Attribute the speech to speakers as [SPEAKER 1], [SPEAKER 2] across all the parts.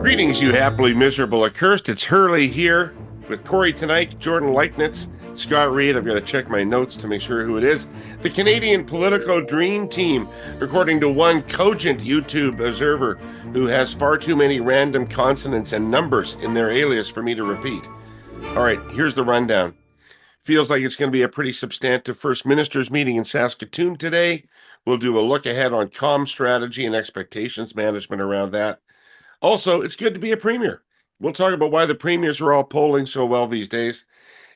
[SPEAKER 1] Greetings, you happily miserable accursed. It's Herle here with Kory Teneycke, Jordan Leichnitz, Scott Reid. I've got to check my notes to make sure who it is. The Canadian political dream team, according to one cogent YouTube observer who has far too many random consonants and numbers in their alias for me to repeat. All right, here's the rundown. Feels like it's going to be a pretty substantive First Ministers meeting in Saskatoon today. We'll do a look ahead on comm strategy and expectations management around that. Also, it's good to be a premier. We'll talk about why the premiers are all polling so well these days.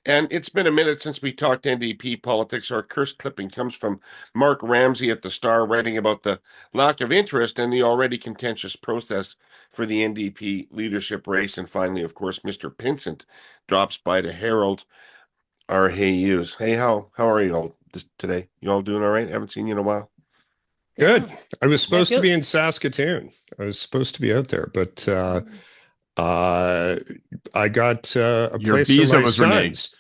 [SPEAKER 1] And it's been a minute since we talked NDP politics. Our cursed clipping comes from Mark Ramsey at the Star, writing about the lack of interest in the already contentious process for the NDP leadership race. And finally, of course, Mr. Pinsent drops by to herald our hey yous. Hey, how are you all today? You all doing all right? Haven't seen you in a while.
[SPEAKER 2] Good. I was supposed to be in Saskatoon. I was supposed to be out there, but I got a
[SPEAKER 3] Your
[SPEAKER 2] place
[SPEAKER 3] visa
[SPEAKER 2] for my
[SPEAKER 3] was
[SPEAKER 2] sons.
[SPEAKER 3] reneged.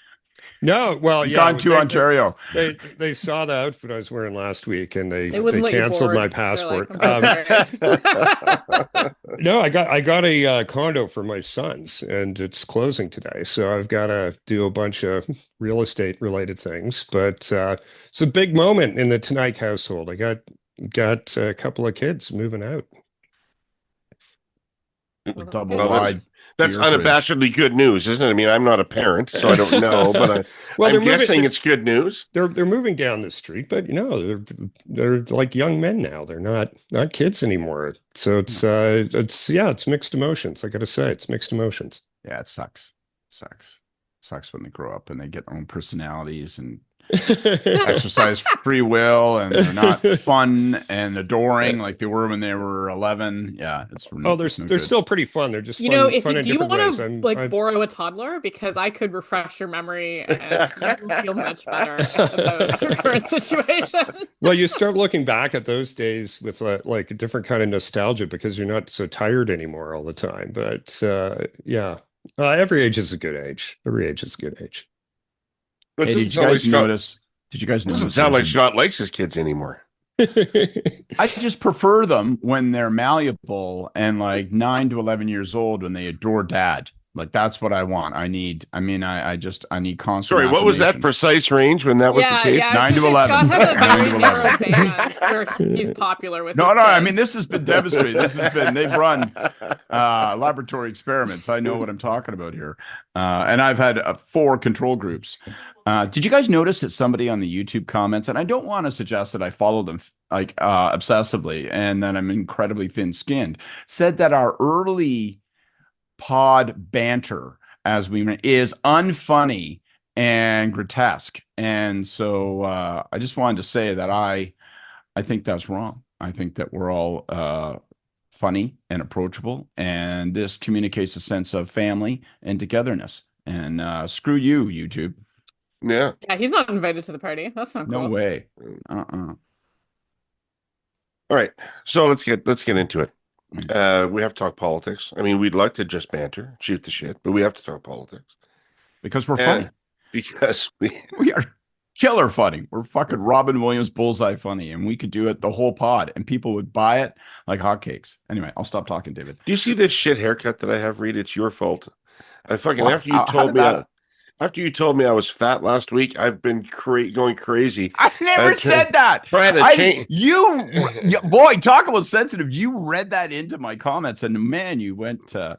[SPEAKER 2] No, well, yeah,
[SPEAKER 3] Gone to Ontario.
[SPEAKER 2] They saw the outfit I was wearing last week, and they
[SPEAKER 4] wouldn't let you
[SPEAKER 2] canceled
[SPEAKER 4] board.
[SPEAKER 2] my
[SPEAKER 4] They're
[SPEAKER 2] passport.
[SPEAKER 4] like, "I'm so sorry."
[SPEAKER 2] No, I got a condo for my sons, and it's closing today, so I've got to do a bunch of real estate related things. But it's a big moment in the Teneycke household. I got a couple of kids moving out.
[SPEAKER 3] Double
[SPEAKER 1] Well,
[SPEAKER 3] wide.
[SPEAKER 1] that's
[SPEAKER 3] beer fridge.
[SPEAKER 1] unabashedly good news, isn't it? I mean, I'm not a parent, so I don't know, but
[SPEAKER 2] Well,
[SPEAKER 1] I'm guessing it's good news.
[SPEAKER 2] They're moving down the street, but they're like young men now. They're not kids anymore. So it's mixed emotions. I got to say, it's mixed emotions.
[SPEAKER 3] Yeah, it sucks. Sucks when they grow up and they get their own personalities and exercise free will, and they're not fun and adoring like they were when they were 11. Yeah, it's
[SPEAKER 2] they're still pretty fun. They're just
[SPEAKER 4] You
[SPEAKER 2] fun,
[SPEAKER 4] know, if
[SPEAKER 2] fun
[SPEAKER 4] you
[SPEAKER 2] in
[SPEAKER 4] do you
[SPEAKER 2] different
[SPEAKER 4] want
[SPEAKER 2] ways.
[SPEAKER 4] to borrow a toddler, because I could refresh your memory and you will feel much better about your current situation.
[SPEAKER 2] Well, you start looking back at those days with like a different kind of nostalgia because you're not so tired anymore all the time. But yeah, every age is a good age. Every age is a good age.
[SPEAKER 1] But
[SPEAKER 3] Hey, did you guys notice? Did you guys notice?
[SPEAKER 1] Doesn't sound like Scott likes his kids anymore.
[SPEAKER 3] I just prefer them when they're malleable and like 9 to 11 years old when they adore dad. Like that's what I want. I need constant.
[SPEAKER 1] Sorry, what was that
[SPEAKER 3] affirmation.
[SPEAKER 1] precise range when that was the case?
[SPEAKER 4] Yeah,
[SPEAKER 3] 9 to 11.
[SPEAKER 4] Scott has a
[SPEAKER 3] 9
[SPEAKER 4] very
[SPEAKER 3] to
[SPEAKER 4] narrow
[SPEAKER 3] 11.
[SPEAKER 4] band where he's popular with
[SPEAKER 3] No,
[SPEAKER 4] his
[SPEAKER 3] I
[SPEAKER 4] kids.
[SPEAKER 3] mean, this has been demonstrated. They've run laboratory experiments. I know what I'm talking about here. And I've had 4 control groups. Did you guys notice that somebody on the YouTube comments, and I don't want to suggest that I follow them like obsessively and that I'm incredibly thin-skinned, said that our early pod banter is unfunny and grotesque. And so I just wanted to say that I think that's wrong. I think that we're all funny and approachable, and this communicates a sense of family and togetherness. And screw you, YouTube.
[SPEAKER 1] Yeah.
[SPEAKER 4] Yeah, he's not invited to the party. That's not cool.
[SPEAKER 3] No way.
[SPEAKER 1] All right. So let's get into it. We have to talk politics. I mean, we'd like to just banter, shoot the shit, but we have to talk politics.
[SPEAKER 3] Because we're funny.
[SPEAKER 1] Because
[SPEAKER 3] We are killer funny. We're fucking Robin Williams bullseye funny, and we could do it the whole pod, and people would buy it like hotcakes. Anyway, I'll stop talking, David.
[SPEAKER 1] Do you see this shit haircut that I have, Reid? It's your fault. After you told me I was fat last week, I've been going crazy.
[SPEAKER 3] I never said that.
[SPEAKER 1] Trying to change.
[SPEAKER 3] Boy, talk about sensitive. You read that into my comments, and man, you went. So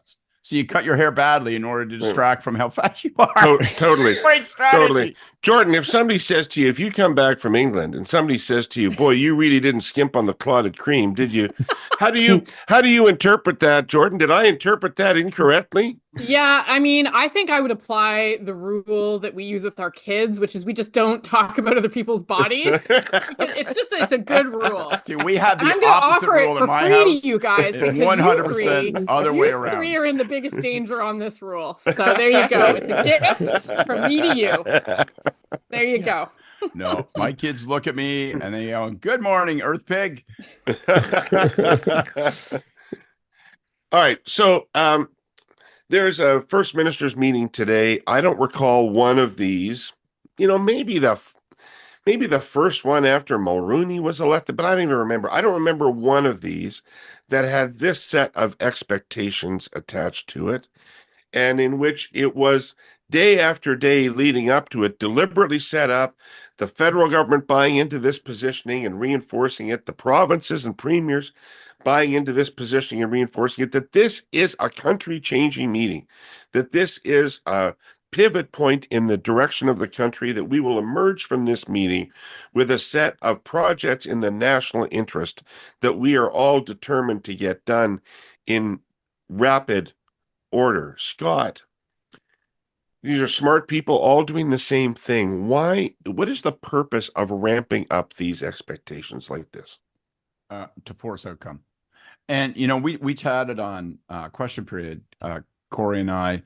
[SPEAKER 3] you cut your hair badly in order to distract from how fat you are.
[SPEAKER 1] Totally.
[SPEAKER 3] Great strategy.
[SPEAKER 1] Totally. Jordan, if somebody says to you, if you come back from England and somebody says to you, boy, you really didn't skimp on the clotted cream, did you? How do you interpret that, Jordan? Did I interpret that incorrectly?
[SPEAKER 4] Yeah, I mean, I think I would apply the rule that we use with our kids, which is we just don't talk about other people's bodies. It's a good rule.
[SPEAKER 3] Dude, we have the
[SPEAKER 4] I'm going to
[SPEAKER 3] opposite
[SPEAKER 4] offer it
[SPEAKER 3] rule
[SPEAKER 4] for
[SPEAKER 3] in my
[SPEAKER 4] free
[SPEAKER 3] house.
[SPEAKER 4] to you guys.
[SPEAKER 3] It's
[SPEAKER 4] because
[SPEAKER 3] 100% other way around.
[SPEAKER 4] You 3 are in the biggest danger on this rule. So there you go. It's a gift from me to you. There you go.
[SPEAKER 3] No, my kids look at me and they go, "Good morning, Earth Pig."
[SPEAKER 1] All right. So there's a First Ministers meeting today. I don't recall one of these. You know, maybe maybe the first one after Mulrooney was elected, but I don't even remember. I don't remember one of these that had this set of expectations attached to it, and in which it was day after day leading up to it, deliberately set up, the federal government buying into this positioning and reinforcing it, the provinces and premiers buying into this positioning and reinforcing it, that this is a country-changing meeting, that this is a pivot point in the direction of the country, that we will emerge from this meeting with a set of projects in the national interest that we are all determined to get done in rapid order. Scott, these are smart people all doing the same thing. Why? What is the purpose of ramping up these expectations like this?
[SPEAKER 3] To force outcome. And, you know, we chatted on question period, Kory and I,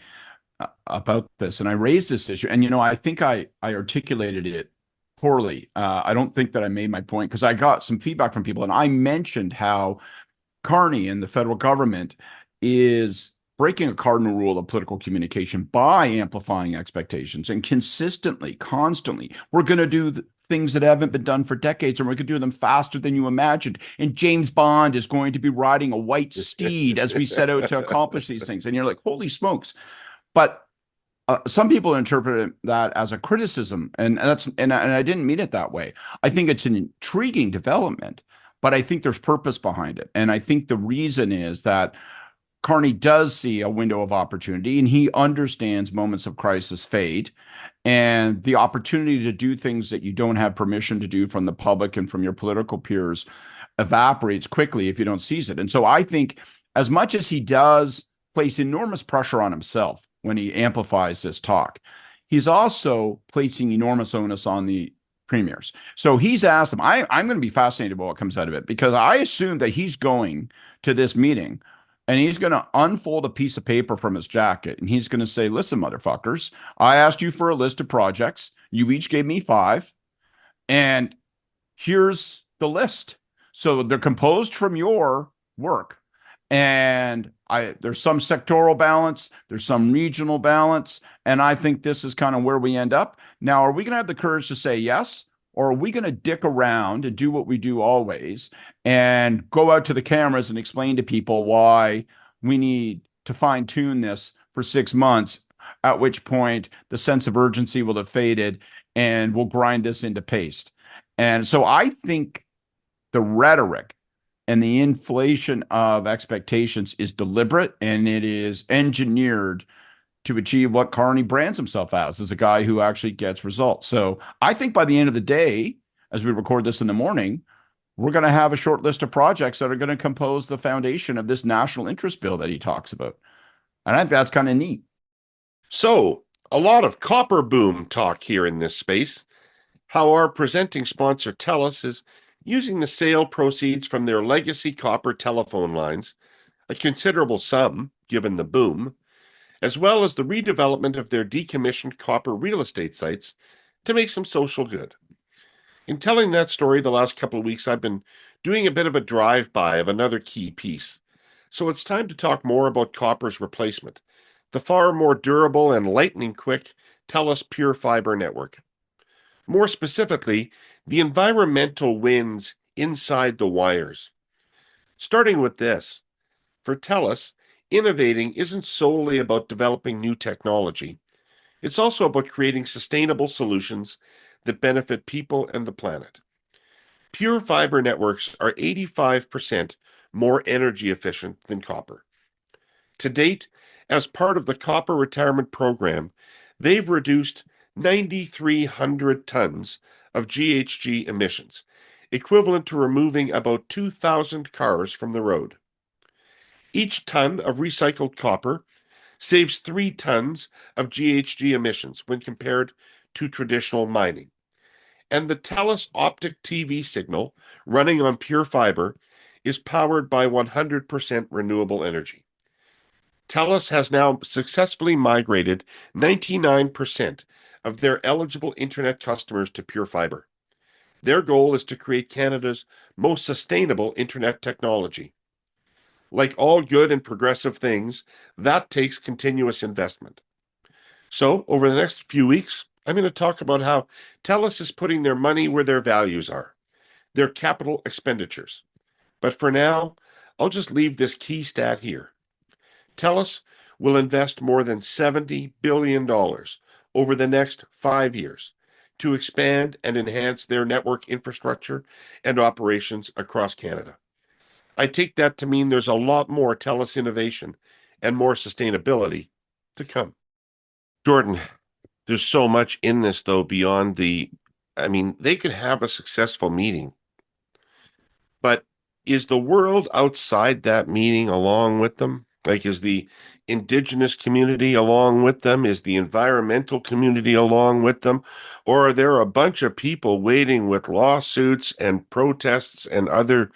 [SPEAKER 3] about this, and I raised this issue. And, you know, I think I articulated it poorly. I don't think that I made my point, because I got some feedback from people, and I mentioned how Carney and the federal government is breaking a cardinal rule of political communication by amplifying expectations and consistently, constantly. We're going to do things that haven't been done for decades, and we're going to do them faster than you imagined. And James Bond is going to be riding a white steed as we set out to accomplish these things. And you're like, holy smokes. But some people interpret that as a criticism, and I didn't mean it that way. I think it's an intriguing development, but I think there's purpose behind it. And I think the reason is that Carney does see a window of opportunity, and he understands moments of crisis fade, and the opportunity to do things that you don't have permission to do from the public and from your political peers evaporates quickly if you don't seize it. And so I think, as much as he does place enormous pressure on himself when he amplifies this talk, he's also placing enormous onus on the premiers. So he's asked them, I'm going to be fascinated by what comes out of it, because I assume that he's going to this meeting and he's going to unfold a piece of paper from his jacket, and he's going to say, listen, motherfuckers, I asked you for a list of projects. You each gave me 5, and here's the list. So they're composed from your work. And there's some sectoral balance, there's some regional balance, and I think this is kind of where we end up. Now, are we going to have the courage to say yes? Or are we going to dick around and do what we do always and go out to the cameras and explain to people why we need to fine tune this for 6 months, at which point the sense of urgency will have faded and we'll grind this into paste? And so I think the rhetoric and the inflation of expectations is deliberate, and it is engineered to achieve what Carney brands himself as a guy who actually gets results. So I think by the end of the day, as we record this in the morning, we're going to have a short list of projects that are going to compose the foundation of this national interest bill that he talks about. And I think that's kind of neat.
[SPEAKER 1] So a lot of copper boom talk here in this space. How our presenting sponsor TELUS is using the sale proceeds from their legacy copper telephone lines, a considerable sum given the boom, as well as the redevelopment of their decommissioned copper real estate sites, to make some social good. In telling that story the last couple of weeks, I've been doing a bit of a drive-by of another key piece. So it's time to talk more about copper's replacement, the far more durable and lightning-quick TELUS Pure Fiber network. More specifically, the environmental wins inside the wires. Starting with this, for TELUS, innovating isn't solely about developing new technology. It's also about creating sustainable solutions that benefit people and the planet. Pure fiber networks are 85% more energy efficient than copper. To date, as part of the copper retirement program, they've reduced 9,300 tons of GHG emissions, equivalent to removing about 2,000 cars from the road. Each ton of recycled copper saves 3 tons of GHG emissions when compared to traditional mining. And the TELUS optic TV signal running on pure fiber is powered by 100% renewable energy. TELUS has now successfully migrated 99% of their eligible internet customers to pure fiber. Their goal is to create Canada's most sustainable internet technology. Like all good and progressive things, that takes continuous investment. So, over the next few weeks, I'm going to talk about how TELUS is putting their money where their values are, their capital expenditures. But for now, I'll just leave this key stat here. TELUS will invest more than $70 billion over the next 5 years to expand and enhance their network infrastructure and operations across Canada. I take that to mean there's a lot more TELUS innovation and more sustainability to come. Jordan, there's so much in this, though, beyond they could have a successful meeting, but is the world outside that meeting along with them? Like, is the indigenous community along with them? Is the environmental community along with them? Or are there a bunch of people waiting with lawsuits and protests and other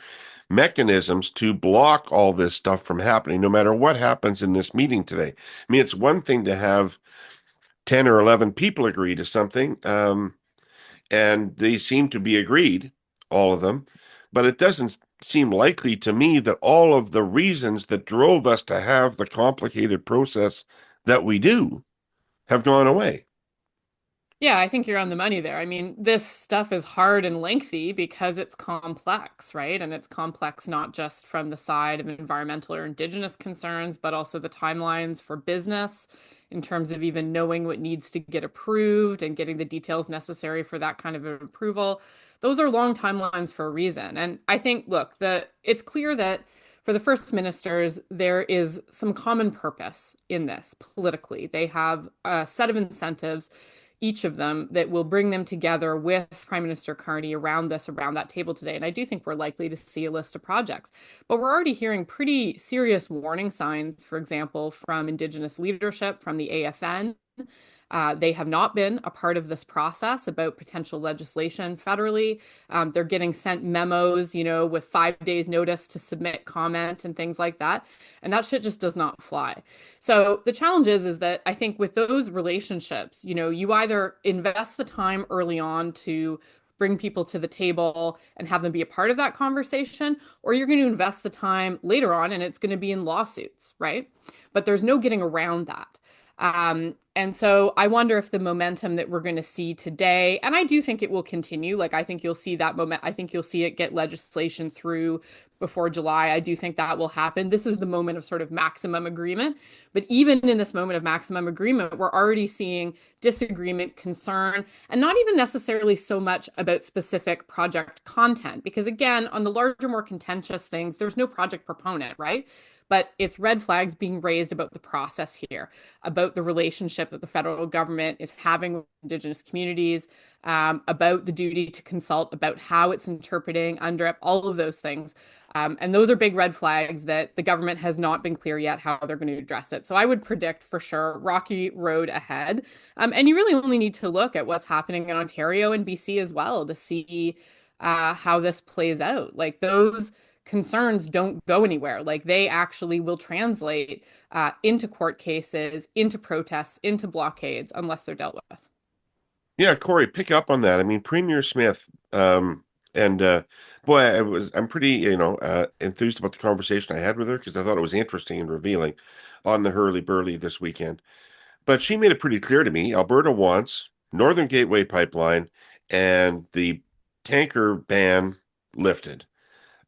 [SPEAKER 1] mechanisms to block all this stuff from happening, no matter what happens in this meeting today? I mean, it's one thing to have 10 or 11 people agree to something, and they seem to be agreed, all of them, but it doesn't seem likely to me that all of the reasons that drove us to have the complicated process that we do have gone away.
[SPEAKER 4] Yeah, I think you're on the money there. I mean, this stuff is hard and lengthy because it's complex, right? And it's complex not just from the side of environmental or indigenous concerns, but also the timelines for business in terms of even knowing what needs to get approved and getting the details necessary for that kind of an approval. Those are long timelines for a reason. And I think, look, it's clear that for the First Ministers, there is some common purpose in this politically. They have a set of incentives, each of them, that will bring them together with Prime Minister Carney around that table today. And I do think we're likely to see a list of projects. But we're already hearing pretty serious warning signs, for example, from Indigenous leadership, from the AFN. They have not been a part of this process about potential legislation federally. They're getting sent memos, with 5 days notice to submit comment and things like that. And that shit just does not fly. So the challenge is that I think with those relationships, you either invest the time early on to bring people to the table and have them be a part of that conversation, or you're going to invest the time later on and it's going to be in lawsuits, right? But there's no getting around that. And so I wonder if the momentum that we're going to see today, and I do think it will continue, like I think you'll see that moment, I think you'll see it get legislation through before July. I do think that will happen. This is the moment of sort of maximum agreement. But even in this moment of maximum agreement, we're already seeing disagreement, concern, and not even necessarily so much about specific project content. Because again, on the larger, more contentious things, there's no project proponent, right? But it's red flags being raised about the process here, about the relationship that the federal government is having with Indigenous communities, about the duty to consult, about how it's interpreting UNDRIP, all of those things. And those are big red flags that the government has not been clear yet how they're going to address it. So I would predict for sure rocky road ahead. And you really only need to look at what's happening in Ontario and BC as well to see how this plays out. Like those concerns don't go anywhere. Like they actually will translate into court cases, into protests, into blockades, unless they're dealt with.
[SPEAKER 1] Yeah, Kory, pick up on that. I mean, Premier Smith, boy, I'm pretty, enthused about the conversation I had with her because I thought it was interesting and revealing on the Hurley Burley this weekend. But she made it pretty clear to me, Alberta wants Northern Gateway Pipeline and the tanker ban lifted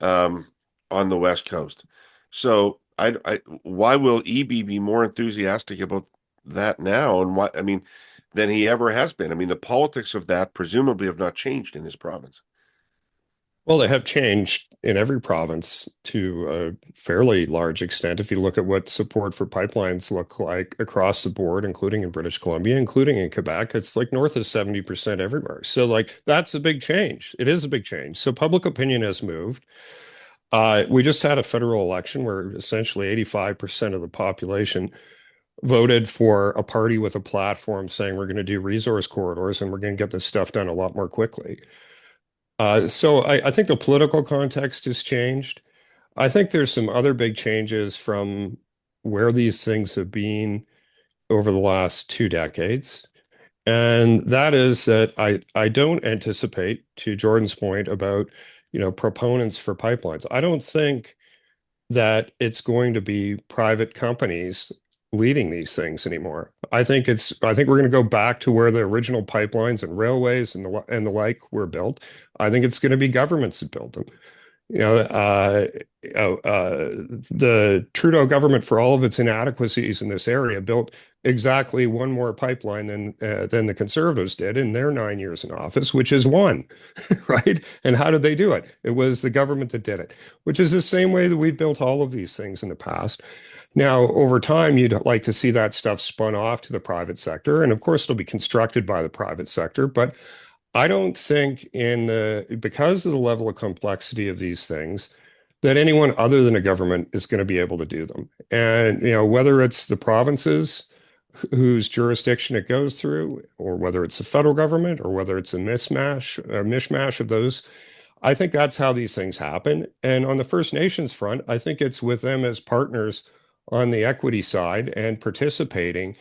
[SPEAKER 1] on the West Coast. So why will EB be more enthusiastic about that now? And why, than he ever has been. I mean, the politics of that presumably have not changed in his province.
[SPEAKER 2] Well, they have changed in every province to a fairly large extent. If you look at what support for pipelines look like across the board, including in British Columbia, including in Quebec, it's like north of 70% everywhere. So like that's a big change. It is a big change. So public opinion has moved. We just had a federal election where essentially 85% of the population voted for a party with a platform saying we're going to do resource corridors and we're going to get this stuff done a lot more quickly. So I think the political context has changed. I think there's some other big changes from where these things have been over the last 2 decades. And that is that I don't anticipate, to Jordan's point about, proponents for pipelines. I don't think that it's going to be private companies leading these things anymore. I think we're going to go back to where the original pipelines and railways and the like were built. I think it's going to be governments that build them. You know, the Trudeau government, for all of its inadequacies in this area, built exactly one more pipeline than the Conservatives did in their 9 years in office, which is one, right? And how did they do it? It was the government that did it, which is the same way that we built all of these things in the past. Now, over time, you'd like to see that stuff spun off to the private sector, and of course, it'll be constructed by the private sector, but I don't think because of the level of complexity of these things that anyone other than a government is going to be able to do them. And, whether it's the provinces whose jurisdiction it goes through, or whether it's the federal government, or whether it's a mishmash of those, I think that's how these things happen. And on the First Nations front, I think it's with them as partners on the equity side and participating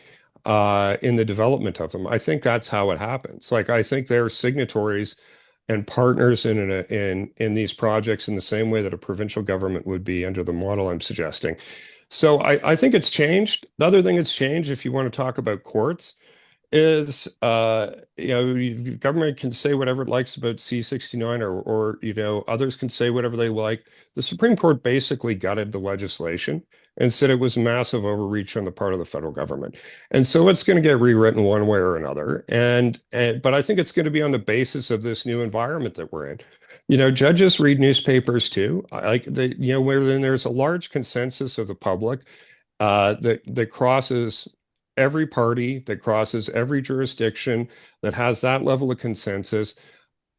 [SPEAKER 2] in the development of them. I think that's how it happens. Like, I think they're signatories and partners in these projects in the same way that a provincial government would be under the model I'm suggesting. So I think it's changed. The other thing that's changed, if you want to talk about courts, is government can say whatever it likes about C-69 or others can say whatever they like. The Supreme Court basically gutted the legislation and said it was massive overreach on the part of the federal government. And so it's going to get rewritten one way or another. But I think it's going to be on the basis of this new environment that we're in. Judges read newspapers too. Where then there's a large consensus of the public that crosses every party, that crosses every jurisdiction, that has that level of consensus.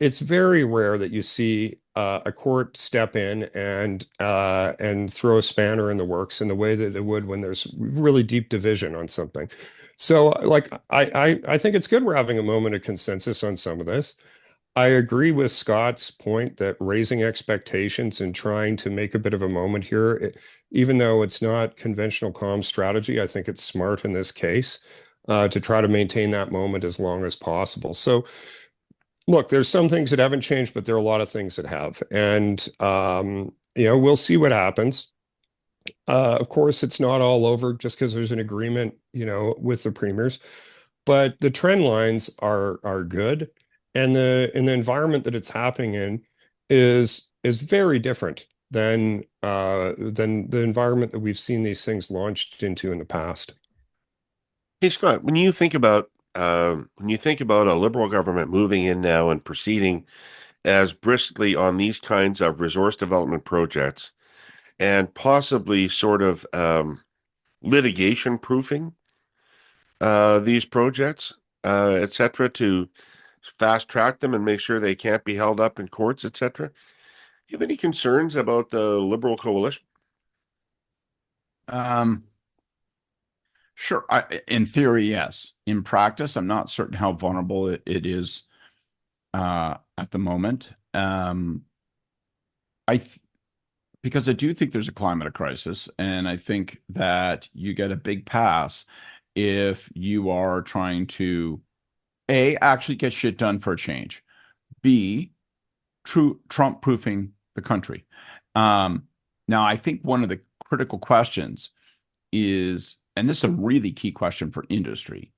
[SPEAKER 2] It's very rare that you see a court step in and throw a spanner in the works in the way that it would when there's really deep division on something. So, I think it's good we're having a moment of consensus on some of this. I agree with Scott's point that raising expectations and trying to make a bit of a moment here, even though it's not conventional comm strategy, I think it's smart in this case to try to maintain that moment as long as possible. So, look, there's some things that haven't changed, but there are a lot of things that have. And, we'll see what happens. Of course, it's not all over just because there's an agreement, with the premiers, but the trend lines are good. And the environment that it's happening in is very different than the environment that we've seen these things launched into in the past.
[SPEAKER 1] Hey, Scott, when you think about a Liberal government moving in now and proceeding as briskly on these kinds of resource development projects and possibly sort of litigation proofing these projects, et cetera, to fast track them and make sure they can't be held up in courts, et cetera. Do you have any concerns about the Liberal coalition?
[SPEAKER 3] Sure. In theory, yes. In practice, I'm not certain how vulnerable it is at the moment. Because I do think there's a climate crisis, and I think that you get a big pass if you are trying to A, actually get shit done for a change. B, Trump-proofing the country. Now, I think one of the critical questions is, and this is a really key question for industry,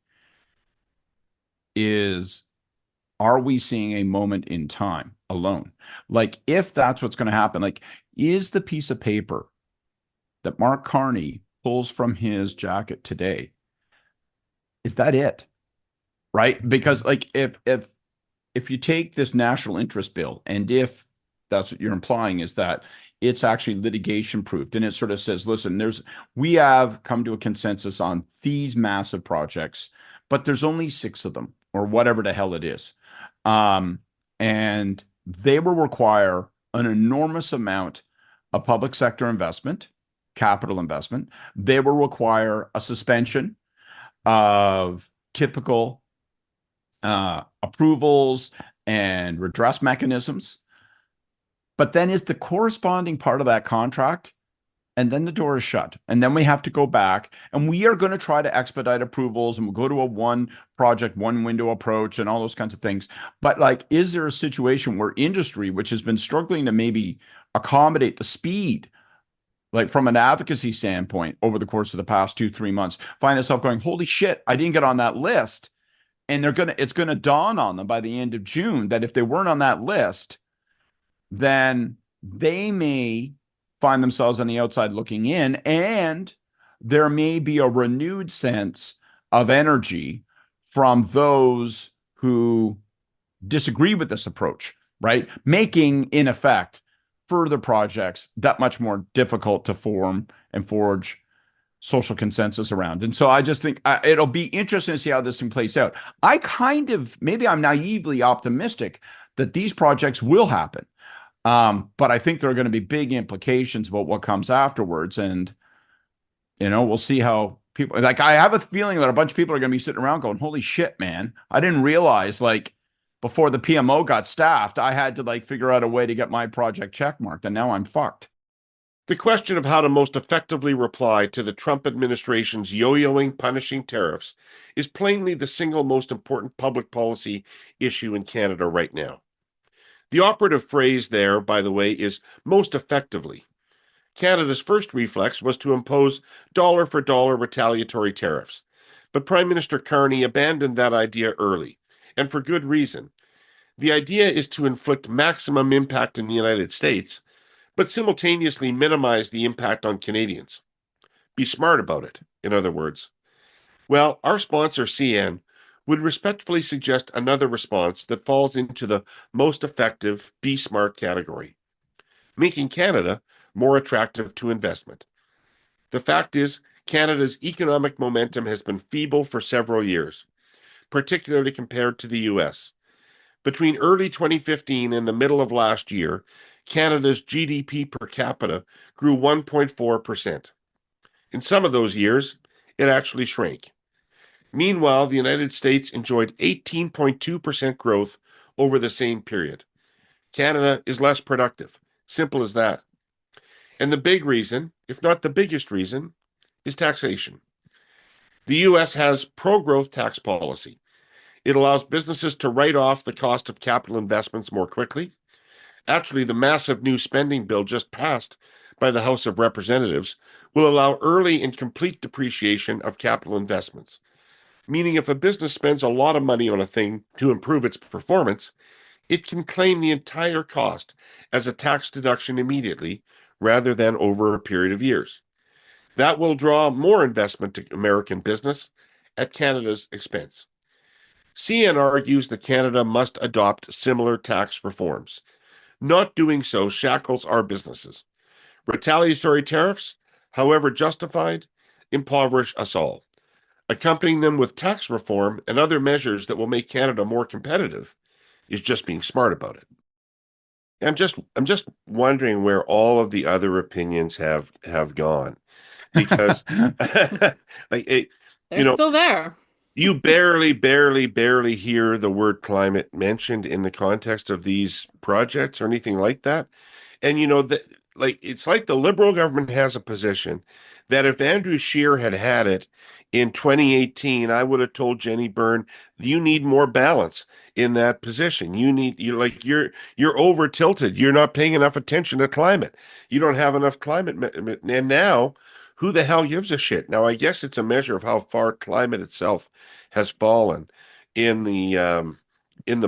[SPEAKER 3] is, are we seeing a moment in time alone? Like, if that's what's going to happen, like, is the piece of paper that Mark Carney pulls from his jacket today, is that it? Right? Because like if you take this national interest bill, and if that's what you're implying is that it's actually litigation proofed, and it sort of says, listen, we have come to a consensus on these massive projects, but there's only 6 of them, or whatever the hell it is. And they will require an enormous amount of public sector investment, capital investment. They will require a suspension of typical approvals and redress mechanisms. But then is the corresponding part of that contract, and then the door is shut. And then we have to go back, and we are going to try to expedite approvals, and we'll go to a one project, one window approach and all those kinds of things. But like, is there a situation where industry, which has been struggling to maybe accommodate the speed like from an advocacy standpoint over the course of the past 2, 3 months, find themselves going, holy shit, I didn't get on that list. And it's gonna dawn on them by the end of June that if they weren't on that list, then they may find themselves on the outside looking in, and there may be a renewed sense of energy from those who disagree with this approach, right? Making, in effect, further projects that much more difficult to form and forge social consensus around. And so I just think it'll be interesting to see how this thing plays out. Maybe I'm naively optimistic that these projects will happen. But I think there are going to be big implications about what comes afterwards. And, we'll see how people, like, I have a feeling that a bunch of people are going to be sitting around going, holy shit, man, I didn't realize, like, before the PMO got staffed, I had to, like, figure out a way to get my project checkmarked, and now I'm fucked.
[SPEAKER 1] The question of how to most effectively reply to the Trump administration's yo-yoing, punishing tariffs is plainly the single most important public policy issue in Canada right now. The operative phrase there, by the way, is most effectively. Canada's first reflex was to impose dollar-for-dollar retaliatory tariffs, but Prime Minister Carney abandoned that idea early, and for good reason. The idea is to inflict maximum impact in the United States, but simultaneously minimize the impact on Canadians. Be smart about it, in other words. Well, our sponsor, CN, would respectfully suggest another response that falls into the most effective Be Smart category, making Canada more attractive to investment. The fact is, Canada's economic momentum has been feeble for several years, particularly compared to the US. Between early 2015 and the middle of last year, Canada's GDP per capita grew 1.4%. In some of those years, it actually shrank. Meanwhile, the United States enjoyed 18.2% growth over the same period. Canada is less productive. Simple as that. And the big reason, if not the biggest reason, is taxation. The US has pro-growth tax policy. It allows businesses to write off the cost of capital investments more quickly. Actually, the massive new spending bill just passed by the House of Representatives will allow early and complete depreciation of capital investments. Meaning if a business spends a lot of money on a thing to improve its performance, it can claim the entire cost as a tax deduction immediately rather than over a period of years. That will draw more investment to American business at Canada's expense. CN argues that Canada must adopt similar tax reforms. Not doing so shackles our businesses. Retaliatory tariffs, however justified, impoverish us all. Accompanying them with tax reform and other measures that will make Canada more competitive is just being smart about it. I'm just wondering where all of the other opinions have gone, because like
[SPEAKER 4] They're still there.
[SPEAKER 1] You barely hear the word climate mentioned in the context of these projects or anything like that. And it's like the Liberal government has a position that if Andrew Scheer had it in 2018, I would have told Jenny Byrne, you need more balance in that position. You're over tilted. You're not paying enough attention to climate. You don't have enough climate. And now, who the hell gives a shit? Now, I guess it's a measure of how far climate itself has fallen in the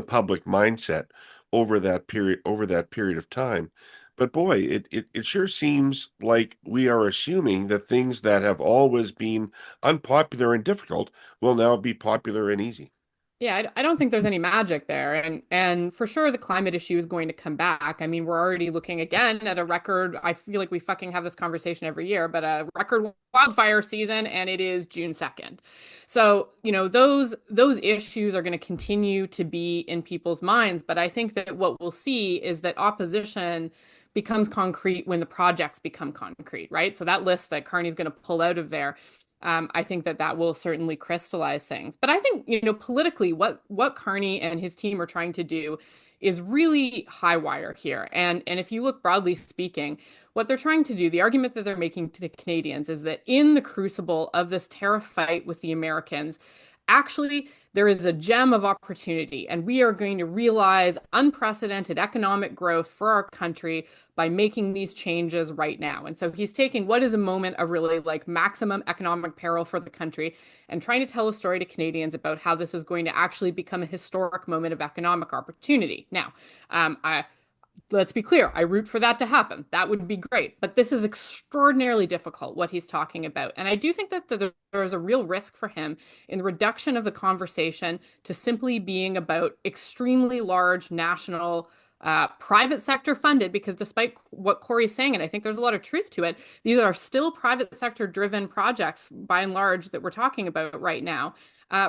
[SPEAKER 1] public mindset over that period of time. But boy, it sure seems like we are assuming that things that have always been unpopular and difficult will now be popular and easy.
[SPEAKER 4] Yeah, I don't think there's any magic there. And for sure the climate issue is going to come back. I mean, we're already looking again at a record. I feel like we fucking have this conversation every year, but a record wildfire season, and it is June 2nd. So, those issues are going to continue to be in people's minds. But I think that what we'll see is that opposition becomes concrete when the projects become concrete, right? So that list that Carney's going to pull out of there, I think that will certainly crystallize things. But I think, politically, what Carney and his team are trying to do is really high wire here. And if you look broadly speaking, what they're trying to do, the argument that they're making to the Canadians is that in the crucible of this tariff fight with the Americans, actually, there is a gem of opportunity, and we are going to realize unprecedented economic growth for our country by making these changes right now. And so he's taking what is a moment of really like maximum economic peril for the country and trying to tell a story to Canadians about how this is going to actually become a historic moment of economic opportunity. Now, let's be clear, I root for that to happen. That would be great. But this is extraordinarily difficult, what he's talking about. And I do think that there is a real risk for him in the reduction of the conversation to simply being about extremely large national private sector funded, because despite what Kory's saying, and I think there's a lot of truth to it, these are still private sector driven projects by and large that we're talking about right now.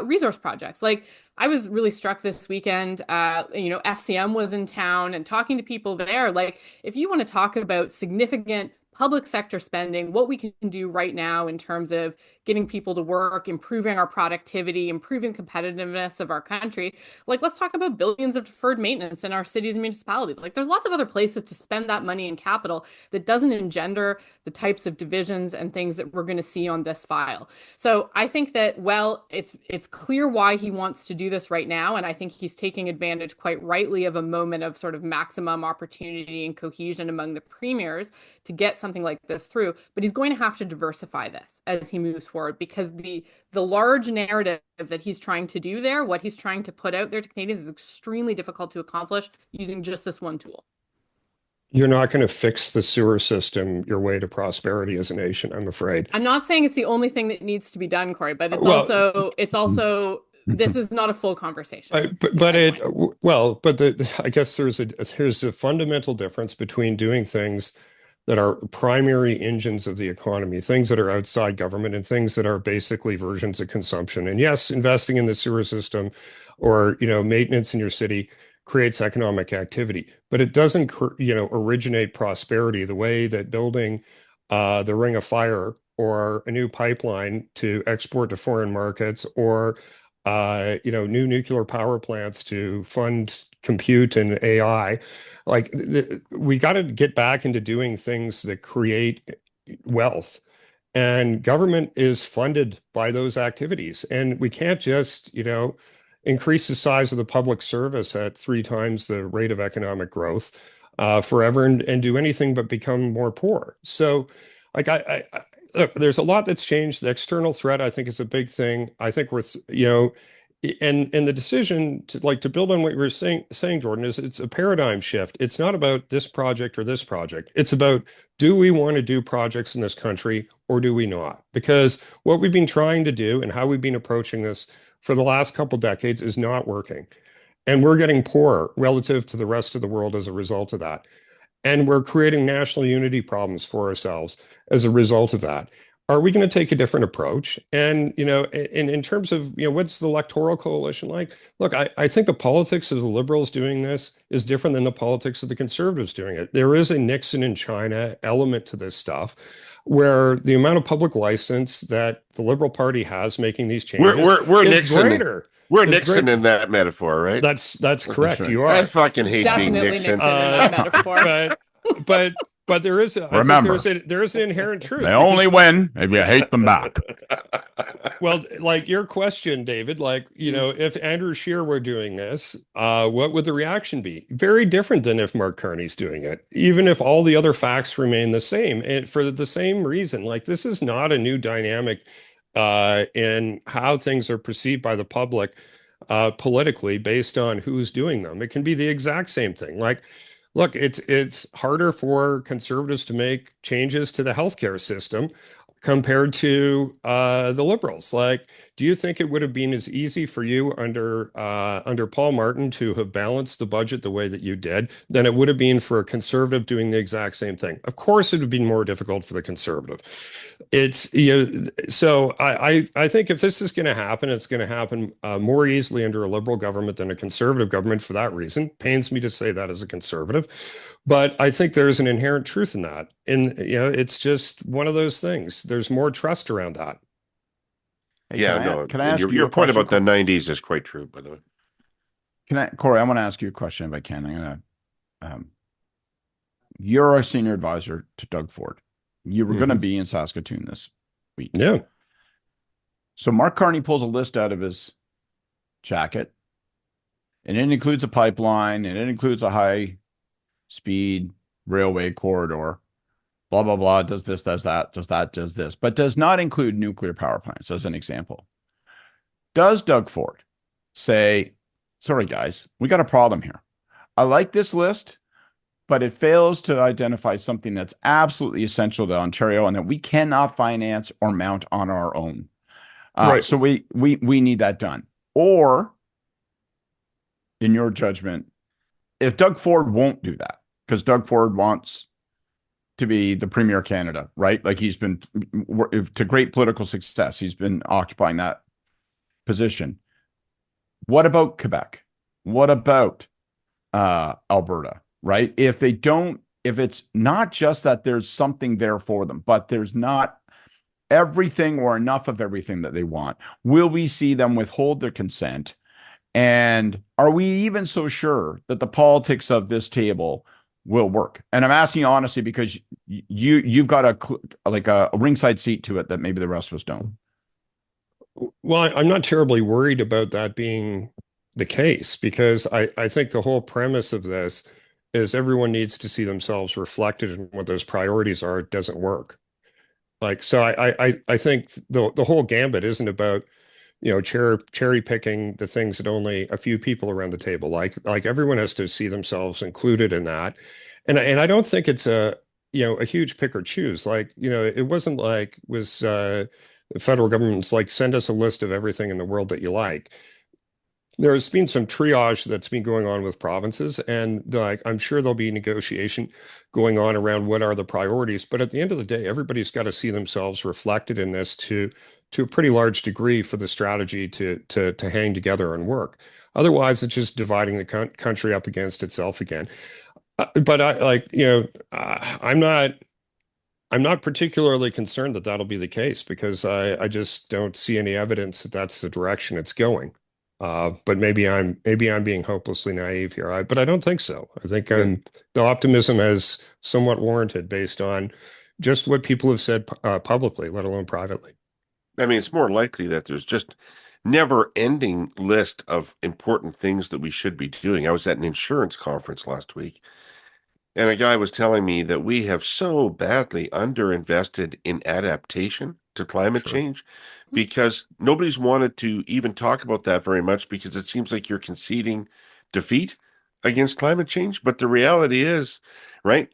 [SPEAKER 4] Resource projects. Like, I was really struck this weekend, FCM was in town and talking to people there. Like, if you want to talk about significant public sector spending, what we can do right now in terms of getting people to work, improving our productivity, improving competitiveness of our country. Like, let's talk about billions of deferred maintenance in our cities and municipalities. Like, there's lots of other places to spend that money in capital that doesn't engender the types of divisions and things that we're going to see on this file. So I think that, well, it's clear why he wants to do this right now. And I think he's taking advantage quite rightly of a moment of sort of maximum opportunity and cohesion among the premiers to get something like this through. But he's going to have to diversify this as he moves forward, because the large narrative that he's trying to do there, what he's trying to put out there to Canadians, is extremely difficult to accomplish using just this one tool.
[SPEAKER 2] You're not going to fix the sewer system your way to prosperity as a nation, I'm afraid.
[SPEAKER 4] I'm not saying it's the only thing that needs to be done, Kory, but it's also this is not a full conversation.
[SPEAKER 2] I guess there's a fundamental difference between doing things that are primary engines of the economy, things that are outside government, and things that are basically versions of consumption. And yes, investing in the sewer system or, maintenance in your city creates economic activity, but it doesn't, originate prosperity the way that building the Ring of Fire or a new pipeline to export to foreign markets, or new nuclear power plants to fund compute and AI. Like, we got to get back into doing things that create wealth, and government is funded by those activities. And we can't just, increase the size of the public service at 3 times the rate of economic growth forever and do anything but become more poor. So, like, I look, there's a lot that's changed. The external threat, I think, is a big thing. I think and the decision to build on what you were saying, Jordan, is it's a paradigm shift. It's not about this project or this project. It's about, do we want to do projects in this country or do we not? Because what we've been trying to do and how we've been approaching this for the last couple decades is not working. And we're getting poorer relative to the rest of the world as a result of that. And we're creating national unity problems for ourselves as a result of that. Are we going to take a different approach? And, in terms of, what's the electoral coalition like? Look, I think the politics of the Liberals doing this is different than the politics of the Conservatives doing it. There is a Nixon in China element to this stuff, where the amount of public license that the Liberal Party has making these changes
[SPEAKER 1] we're
[SPEAKER 2] is
[SPEAKER 1] Nixon.
[SPEAKER 2] Greater.
[SPEAKER 1] We're Nixon in that metaphor, right?
[SPEAKER 2] That's correct.
[SPEAKER 3] right.
[SPEAKER 2] You are.
[SPEAKER 1] I fucking hate
[SPEAKER 4] Definitely
[SPEAKER 1] being Nixon.
[SPEAKER 4] in that metaphor.
[SPEAKER 2] But there is
[SPEAKER 3] Remember,
[SPEAKER 2] there is an inherent truth.
[SPEAKER 3] They only win if you hate them back.
[SPEAKER 2] Well, like your question, David, if Andrew Scheer were doing this, what would the reaction be? Very different than if Mark Carney's doing it, even if all the other facts remain the same. And for the same reason, like, this is not a new dynamic in how things are perceived by the public politically based on who's doing them. It can be the exact same thing. Like, look, it's harder for Conservatives to make changes to the healthcare system compared to the Liberals. Like, do you think it would have been as easy for you under Paul Martin to have balanced the budget the way that you did than it would have been for a Conservative doing the exact same thing? Of course, it would have been more difficult for the Conservative. So I think if this is going to happen, it's going to happen more easily under a Liberal government than a Conservative government. For that reason, pains me to say that as a Conservative, but I think there's an inherent truth in that. And it's just one of those things. There's more trust around that.
[SPEAKER 3] Hey,
[SPEAKER 1] Yeah,
[SPEAKER 3] can I ask
[SPEAKER 1] your
[SPEAKER 3] a
[SPEAKER 1] point
[SPEAKER 3] question?
[SPEAKER 1] about the 90s is quite true, by the way.
[SPEAKER 3] Kory, I want to ask you a question if I can. I'm gonna. You're a senior advisor to Doug Ford. You were going to be in Saskatoon this week.
[SPEAKER 2] Yeah.
[SPEAKER 3] So Mark Carney pulls a list out of his jacket, and it includes a pipeline, and it includes a high-speed railway corridor, blah, blah, blah, does this, does that, does this, but does not include nuclear power plants, as an example. Does Doug Ford say, sorry, guys, we got a problem here. I like this list, but it fails to identify something that's absolutely essential to Ontario and that we cannot finance or mount on our own.
[SPEAKER 2] Right.
[SPEAKER 3] So we need that done. Or, in your judgment, if Doug Ford won't do that, because Doug Ford wants to be the premier Canada, right? Like he's been to great political success. He's been occupying that position. What about Quebec? What about Alberta? Right? If it's not just that there's something there for them, but there's not everything or enough of everything that they want, will we see them withhold their consent? And are we even so sure that the politics of this table will work? And I'm asking you honestly because you've got a ringside seat to it that maybe the rest of us don't.
[SPEAKER 2] Well, I'm not terribly worried about that being the case because I think the whole premise of this is everyone needs to see themselves reflected in what those priorities are. It doesn't work. Like, so I think the whole gambit isn't about, cherry picking the things that only a few people around the table like everyone has to see themselves included in that. And I don't think it's a huge pick or choose. Like, it wasn't like the federal government's like, send us a list of everything in the world that you like. There's been some triage that's been going on with provinces, and like I'm sure there'll be negotiation going on around what are the priorities. But at the end of the day, everybody's got to see themselves reflected in this to a pretty large degree for the strategy to hang together and work. Otherwise, it's just dividing the country up against itself again. But I'm not particularly concerned that that'll be the case because I just don't see any evidence that that's the direction it's going. But maybe I'm being hopelessly naive here. But I don't think so. I think the optimism is somewhat warranted based on just what people have said publicly, let alone privately.
[SPEAKER 1] I mean, it's more likely that there's just never-ending list of important things that we should be doing. I was at an insurance conference last week, and a guy was telling me that we have so badly underinvested in adaptation to climate change because nobody's wanted to even talk about that very much because it seems like you're conceding defeat against climate change. But the reality is, right,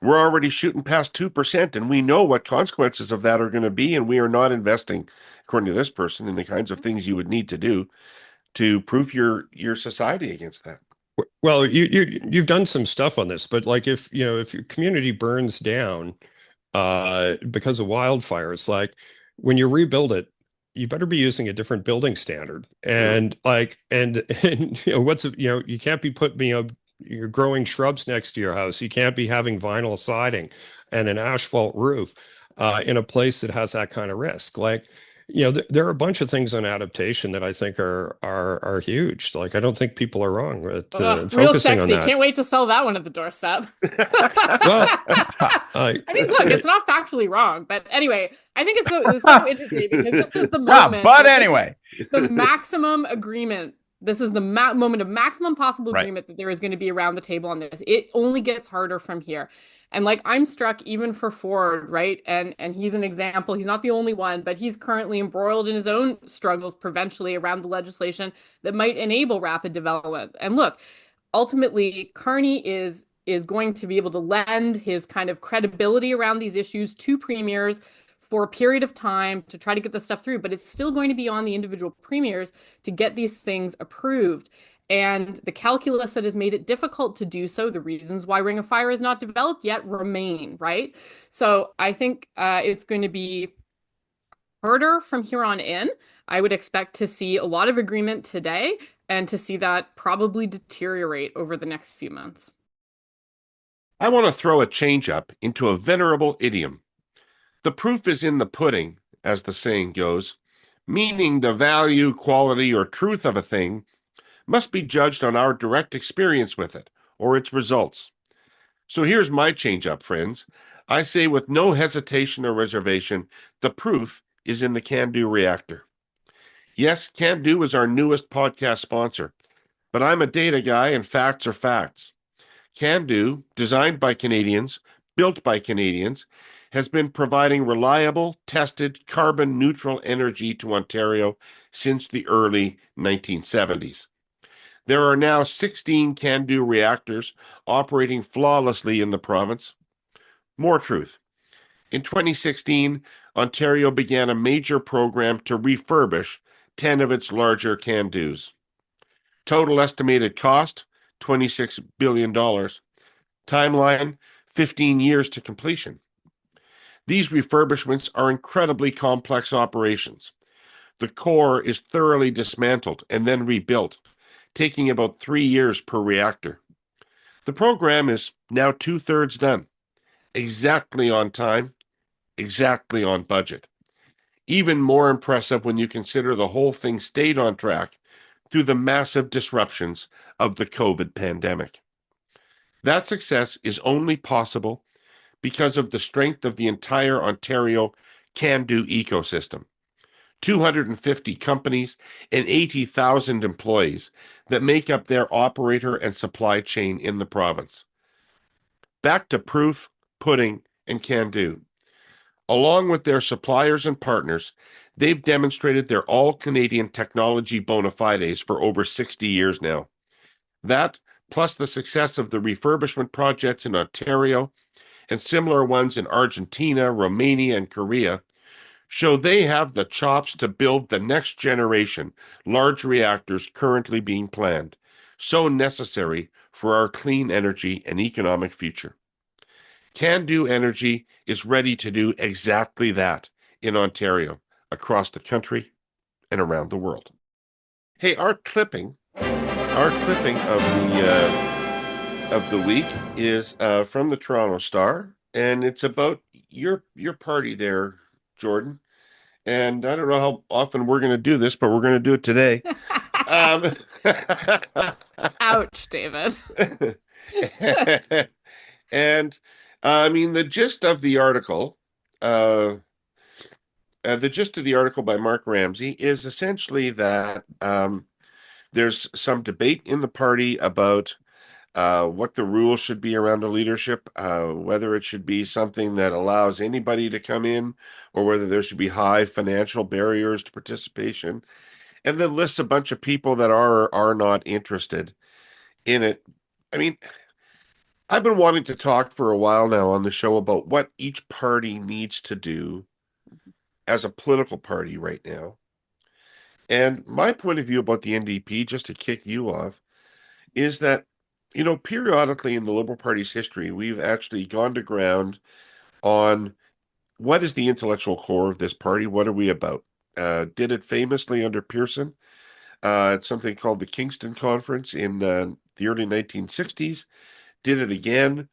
[SPEAKER 1] we're already shooting past 2%, and we know what consequences of that are going to be, and we are not investing, according to this person, in the kinds of things you would need to do to proof your society against that.
[SPEAKER 2] Well, you've done some stuff on this, but like if your community burns down because of wildfires, like when you rebuild it, you better be using a different building standard. And you can't be putting you're growing shrubs next to your house. You can't be having vinyl siding and an asphalt roof in a place that has that kind of risk. Like, there are a bunch of things on adaptation that I think are huge. Like, I don't think people are wrong with
[SPEAKER 4] real
[SPEAKER 2] focusing on
[SPEAKER 4] sexy.
[SPEAKER 2] that.
[SPEAKER 4] Can't wait to sell that one at the doorstep.
[SPEAKER 2] Well,
[SPEAKER 4] I mean, look, it's not factually wrong, but anyway, I think it's so interesting because this is the moment.
[SPEAKER 3] But anyway,
[SPEAKER 4] the maximum agreement. This is the moment of maximum possible agreement that there is going to be around the table on this. It only gets harder from here. And like I'm struck even for Ford, right? And he's an example. He's not the only one, but he's currently embroiled in his own struggles provincially around the legislation that might enable rapid development. And look, ultimately, Carney is going to be able to lend his kind of credibility around these issues to premiers for a period of time to try to get this stuff through, but it's still going to be on the individual premiers to get these things approved. And the calculus that has made it difficult to do so, the reasons why Ring of Fire is not developed yet remain, right? So I think it's going to be harder from here on in. I would expect to see a lot of agreement today and to see that probably deteriorate over the next few months.
[SPEAKER 1] I want to throw a change up into a venerable idiom. The proof is in the pudding, as the saying goes, meaning the value, quality, or truth of a thing must be judged on our direct experience with it, or its results. So here's my change up, friends. I say with no hesitation or reservation, the proof is in the can-do reactor. Yes, Can Do is our newest podcast sponsor, but I'm a data guy and facts are facts. Can Do, designed by Canadians, built by Canadians, has been providing reliable, tested, carbon neutral energy to Ontario since the early 1970s. There are now 16 Can Do reactors operating flawlessly in the province. More truth. In 2016, Ontario began a major program to refurbish 10 of its larger Can Do's. Total estimated cost $26 billion. Timeline 15 years to completion. These refurbishments are incredibly complex operations. The core is thoroughly dismantled and then rebuilt, taking about 3 years per reactor. The program is now 2/3 done, exactly on time, exactly on budget. Even more impressive when you consider the whole thing stayed on track through the massive disruptions of the COVID pandemic. That success is only possible because of the strength of the entire Ontario Can-Do ecosystem. 250 companies and 80,000 employees that make up their operator and supply chain in the province. Back to proof, pudding, and Can-Do. Along with their suppliers and partners, they've demonstrated their all-Canadian technology bona fides for over 60 years now. That, plus the success of the refurbishment projects in Ontario and similar ones in Argentina, Romania, and Korea, show they have the chops to build the next generation large reactors currently being planned, so necessary for our clean energy and economic future. Can Do Energy is ready to do exactly that in Ontario, across the country, and around the world. Hey, our clipping of the week is from the Toronto Star, and it's about your party there, Jordan. And I don't know how often we're going to do this, but we're going to do it today. Um,
[SPEAKER 4] Ouch, David.
[SPEAKER 1] and I mean, the gist of the article, by Mark Ramsey is essentially that there's some debate in the party about what the rules should be around a leadership, whether it should be something that allows anybody to come in, or whether there should be high financial barriers to participation, and then lists a bunch of people that are or are not interested in it. I mean, I've been wanting to talk for a while now on the show about what each party needs to do as a political party right now. And my point of view about the NDP, just to kick you off, is that, periodically in the Liberal Party's history, we've actually gone to ground on what is the intellectual core of this party? What are we about? Did it famously under Pearson at something called the Kingston Conference in the early 1960s. Did it again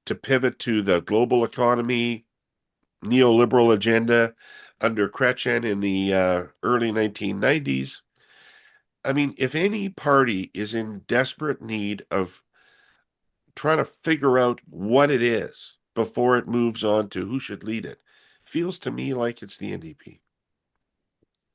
[SPEAKER 1] to pivot to the global economy, neoliberal agenda under Chrétien in the early 1990s. I mean, if any party is in desperate need of trying to figure out what it is before it moves on to who should lead it, feels to me like it's the NDP.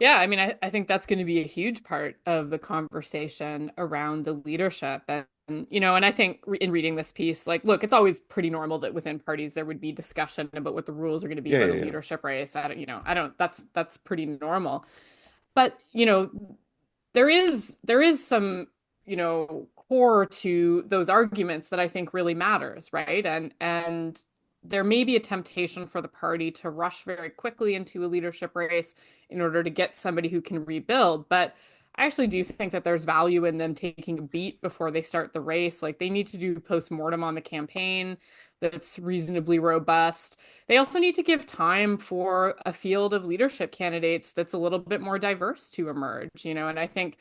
[SPEAKER 4] Yeah, I mean, I think that's going to be a huge part of the conversation around the leadership. And I think in reading this piece, like, look, it's always pretty normal that within parties there would be discussion about what the rules are going to be
[SPEAKER 1] Yeah,
[SPEAKER 4] about a
[SPEAKER 1] yeah, yeah.
[SPEAKER 4] leadership race. That's pretty normal. But, there is some, core to those arguments that I think really matters, right? And there may be a temptation for the party to rush very quickly into a leadership race in order to get somebody who can rebuild. But I actually do think that there's value in them taking a beat before they start the race. Like, they need to do post-mortem on the campaign that's reasonably robust. They also need to give time for a field of leadership candidates that's a little bit more diverse to emerge, and I think,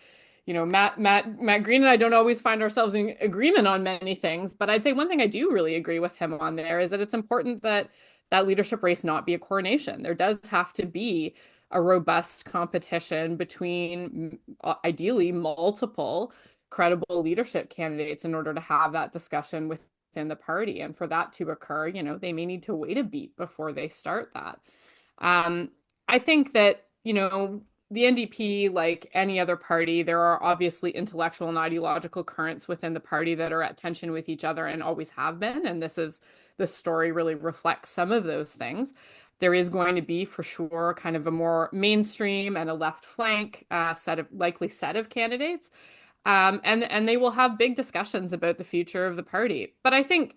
[SPEAKER 4] Matt Green and I don't always find ourselves in agreement on many things, but I'd say one thing I do really agree with him on there is that it's important that that leadership race not be a coronation. There does have to be a robust competition between ideally multiple credible leadership candidates in order to have that discussion within the party. And for that to occur, they may need to wait a beat before they start that. I think that, the NDP, like any other party, there are obviously intellectual and ideological currents within the party that are at tension with each other and always have been. And the story really reflects some of those things. There is going to be, for sure, kind of a more mainstream and a left flank likely set of candidates. And they will have big discussions about the future of the party. But I think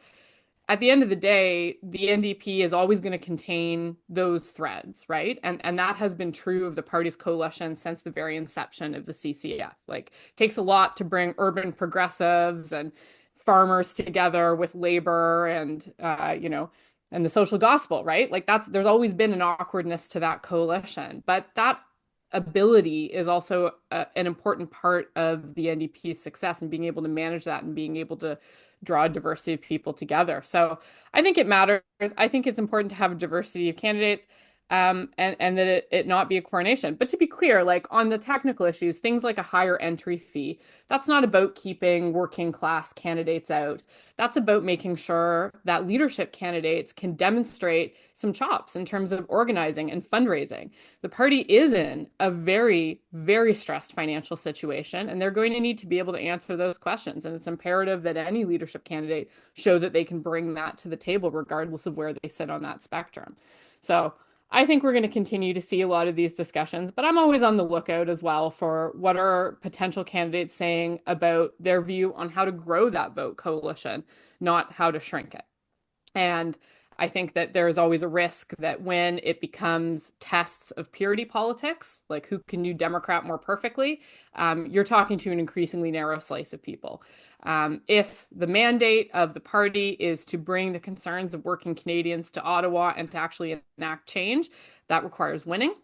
[SPEAKER 4] at the end of the day, the NDP is always going to contain those threads, right? And that has been true of the party's coalition since the very inception of the CCF. Like, it takes a lot to bring urban progressives and farmers together with labor and and the social gospel, right? Like there's always been an awkwardness to that coalition, but that ability is also an important part of the NDP's success and being able to manage that and being able to draw a diversity of people together. So I think it matters. I think it's important to have a diversity of candidates, and that it not be a coronation. But to be clear, like on the technical issues, things like a higher entry fee, that's not about keeping working class candidates out. That's about making sure that leadership candidates can demonstrate some chops in terms of organizing and fundraising. The party is in a very, very stressed financial situation, and they're going to need to be able to answer those questions. And it's imperative that any leadership candidate show that they can bring that to the table, regardless of where they sit on that spectrum. So I think we're going to continue to see a lot of these discussions, but I'm always on the lookout as well for what are potential candidates saying about their view on how to grow that vote coalition, not how to shrink it. And I think that there is always a risk that when it becomes tests of purity politics, like who can do Democrat more perfectly, you're talking to an increasingly narrow slice of people. If the mandate of the party is to bring the concerns of working Canadians to Ottawa and to actually enact change, that requires winning.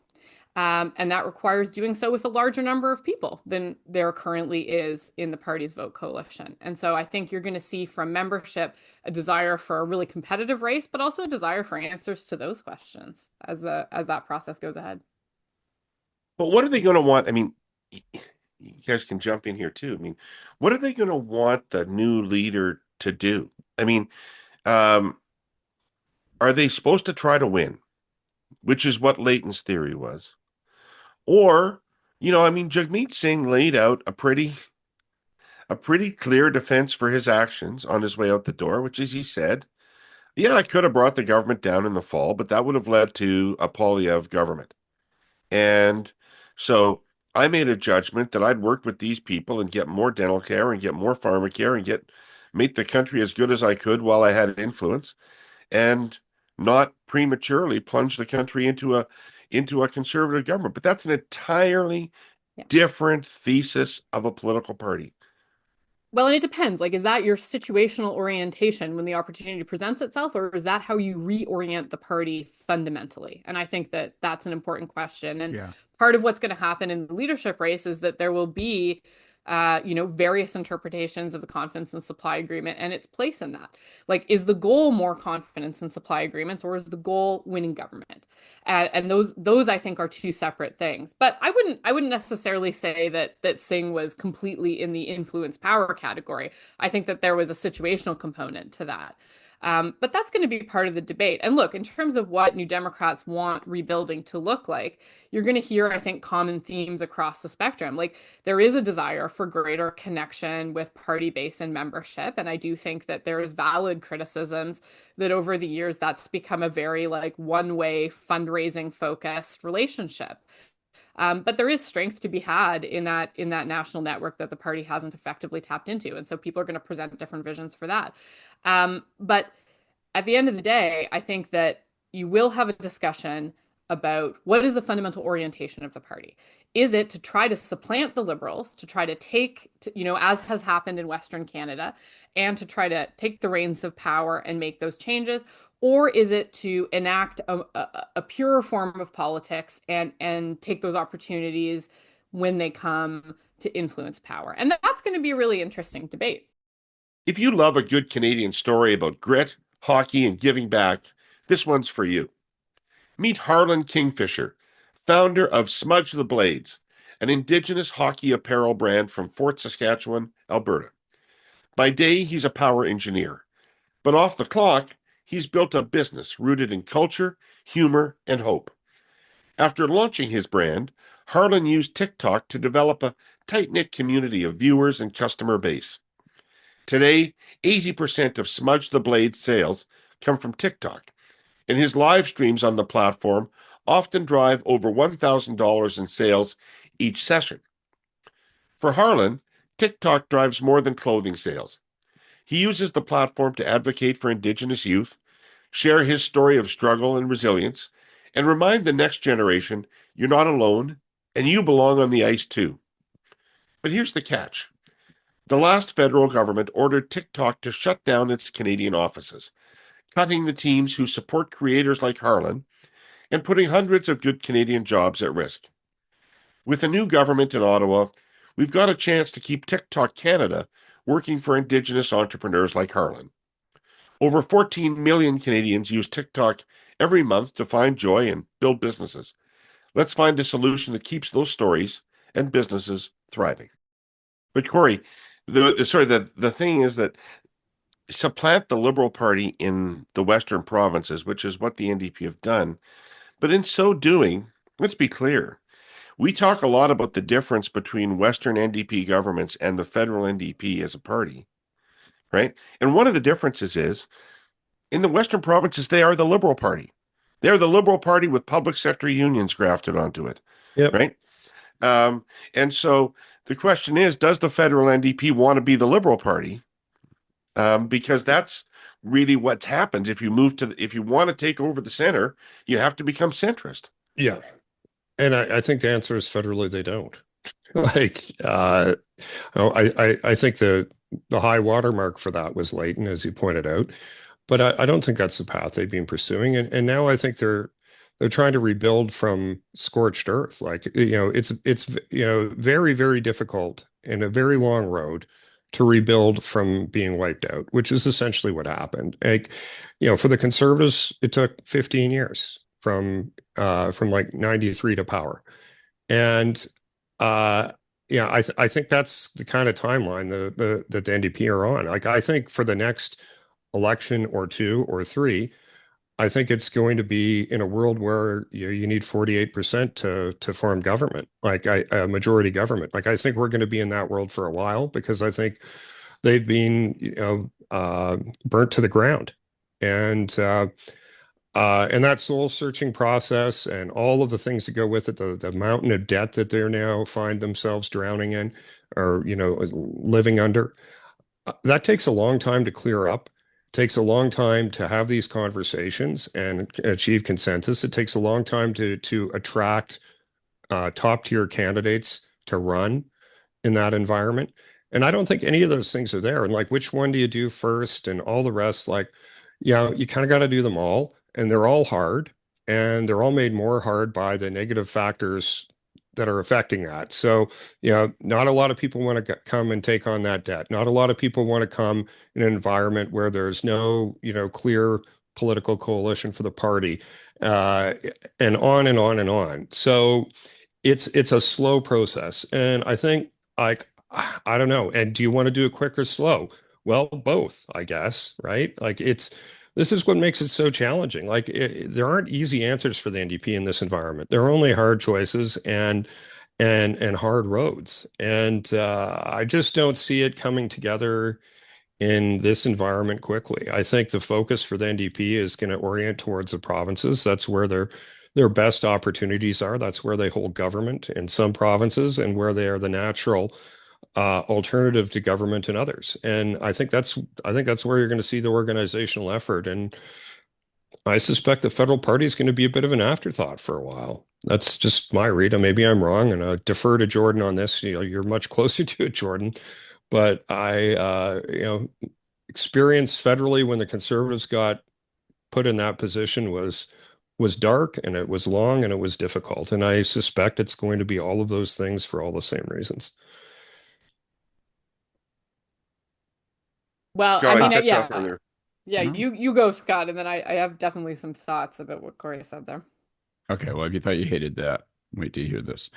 [SPEAKER 4] And that requires doing so with a larger number of people than there currently is in the party's vote coalition. And so I think you're going to see from membership a desire for a really competitive race, but also a desire for answers to those questions as that process goes ahead.
[SPEAKER 1] But what are they going to want? I mean, you guys can jump in here too. I mean, what are they going to want the new leader to do? I mean, are they supposed to try to win, which is what Leighton's theory was? Or, I mean, Jagmeet Singh laid out a pretty clear defense for his actions on his way out the door, which is he said, yeah, I could have brought the government down in the fall, but that would have led to a Polyev government. And so I made a judgment that I'd work with these people and get more dental care and get more pharmacare and make the country as good as I could while I had influence and not prematurely plunge the country into a conservative government. But that's an entirely different thesis of a political party.
[SPEAKER 4] Well, and it depends. Like, is that your situational orientation when the opportunity presents itself, or is that how you reorient the party fundamentally? And I think that that's an important question. And part of what's going to happen in the leadership race is that there will be various interpretations of the confidence and supply agreement and its place in that. Like, is the goal more confidence and supply agreements, or is the goal winning government? And those I think are two separate things. But I wouldn't necessarily say that Singh was completely in the influence power category. I think that there was a situational component to that. But that's going to be part of the debate. And look, in terms of what New Democrats want rebuilding to look like, you're going to hear, I think, common themes across the spectrum. Like, there is a desire for greater connection with party base and membership. And I do think that there is valid criticisms that over the years that's become a very one-way fundraising focused relationship. But there is strength to be had in that national network that the party hasn't effectively tapped into. And so people are going to present different visions for that. But at the end of the day, I think that you will have a discussion about what is the fundamental orientation of the party. Is it to try to supplant the Liberals, to try to take, as has happened in Western Canada, and to try to take the reins of power and make those changes? Or is it to enact a purer form of politics and take those opportunities when they come to influence power? And that's going to be a really interesting debate.
[SPEAKER 1] If you love a good Canadian story about grit, hockey, and giving back, this one's for you. Meet Harlan Kingfisher, founder of Smudge the Blades, an Indigenous hockey apparel brand from Fort Saskatchewan, Alberta. By day, he's a power engineer, but off the clock, he's built a business rooted in culture, humor, and hope. After launching his brand, Harlan used TikTok to develop a tight-knit community of viewers and customer base. Today, 80% of Smudge the Blade sales come from TikTok, and his live streams on the platform often drive over $1,000 in sales each session. For Harlan, TikTok drives more than clothing sales. He uses the platform to advocate for Indigenous youth, share his story of struggle and resilience, and remind the next generation you're not alone and you belong on the ice too. But here's the catch. The last federal government ordered TikTok to shut down its Canadian offices, cutting the teams who support creators like Harlan and putting hundreds of good Canadian jobs at risk. With a new government in Ottawa, we've got a chance to keep TikTok Canada working for Indigenous entrepreneurs like Harlan. Over 14 million Canadians use TikTok every month to find joy and build businesses. Let's find a solution that keeps those stories and businesses thriving. But Kory, the thing is that supplant the Liberal Party in the Western provinces, which is what the NDP have done. But in so doing, let's be clear, we talk a lot about the difference between Western NDP governments and the federal NDP as a party, right? And one of the differences is in the Western provinces, they are the Liberal Party. They're the Liberal Party with public sector unions grafted onto it,
[SPEAKER 2] Yep.
[SPEAKER 1] right? And so the question is, does the federal NDP want to be the Liberal Party? Because that's really what's happened. If you want to take over the center, you have to become centrist.
[SPEAKER 2] Yeah. And I think the answer is federally they don't. I think the high watermark for that was Leighton, as you pointed out. But I don't think that's the path they've been pursuing. And now I think they're trying to rebuild from scorched earth. It's very, very difficult and a very long road to rebuild from being wiped out, which is essentially what happened. For the Conservatives, it took 15 years from like 93 to power. And I think that's the kind of timeline that the NDP are on. Like, I think for the next election or two or three, I think it's going to be in a world where you need 48% to form government, like a majority government. Like, I think we're going to be in that world for a while because I think they've been burnt to the ground, and that soul searching process and all of the things that go with it, the mountain of debt that they're now find themselves drowning in or living under, that takes a long time to clear up. Takes a long time to have these conversations and achieve consensus. It takes a long time to attract top tier candidates to run in that environment. And I don't think any of those things are there. And like, which one do you do first and all the rest? Like, you kind of got to do them all. And they're all hard. And they're all made more hard by the negative factors that are affecting that. So, not a lot of people want to come and take on that debt. Not a lot of people want to come in an environment where there's no, clear political coalition for the party, and on and on and on. So it's a slow process. And I think, like, I don't know. And do you want to do it quick or slow? Well, both, I guess, right? Like, this is what makes it so challenging. Like, there aren't easy answers for the NDP in this environment. There are only hard choices and hard roads. And I just don't see it coming together in this environment quickly. I think the focus for the NDP is going to orient towards the provinces. That's where their best opportunities are. That's where they hold government in some provinces and where they are the natural alternative to government in others. And I think that's where you're going to see the organizational effort. And I suspect the federal party is going to be a bit of an afterthought for a while. That's just my read. And maybe I'm wrong, and I defer to Jordan on this. You're much closer to it, Jordan. But I, experience federally when the Conservatives got put in that position was dark, and it was long, and it was difficult. And I suspect it's going to be all of those things for all the same reasons.
[SPEAKER 4] Well,
[SPEAKER 1] Scott,
[SPEAKER 4] I mean,
[SPEAKER 1] cut you
[SPEAKER 4] yeah,
[SPEAKER 1] off earlier.
[SPEAKER 4] yeah,
[SPEAKER 3] Mhm.
[SPEAKER 4] you go, Scott, and then I have definitely some thoughts about what Kory said there.
[SPEAKER 3] Okay, well, if you thought you hated that, wait till you hear this.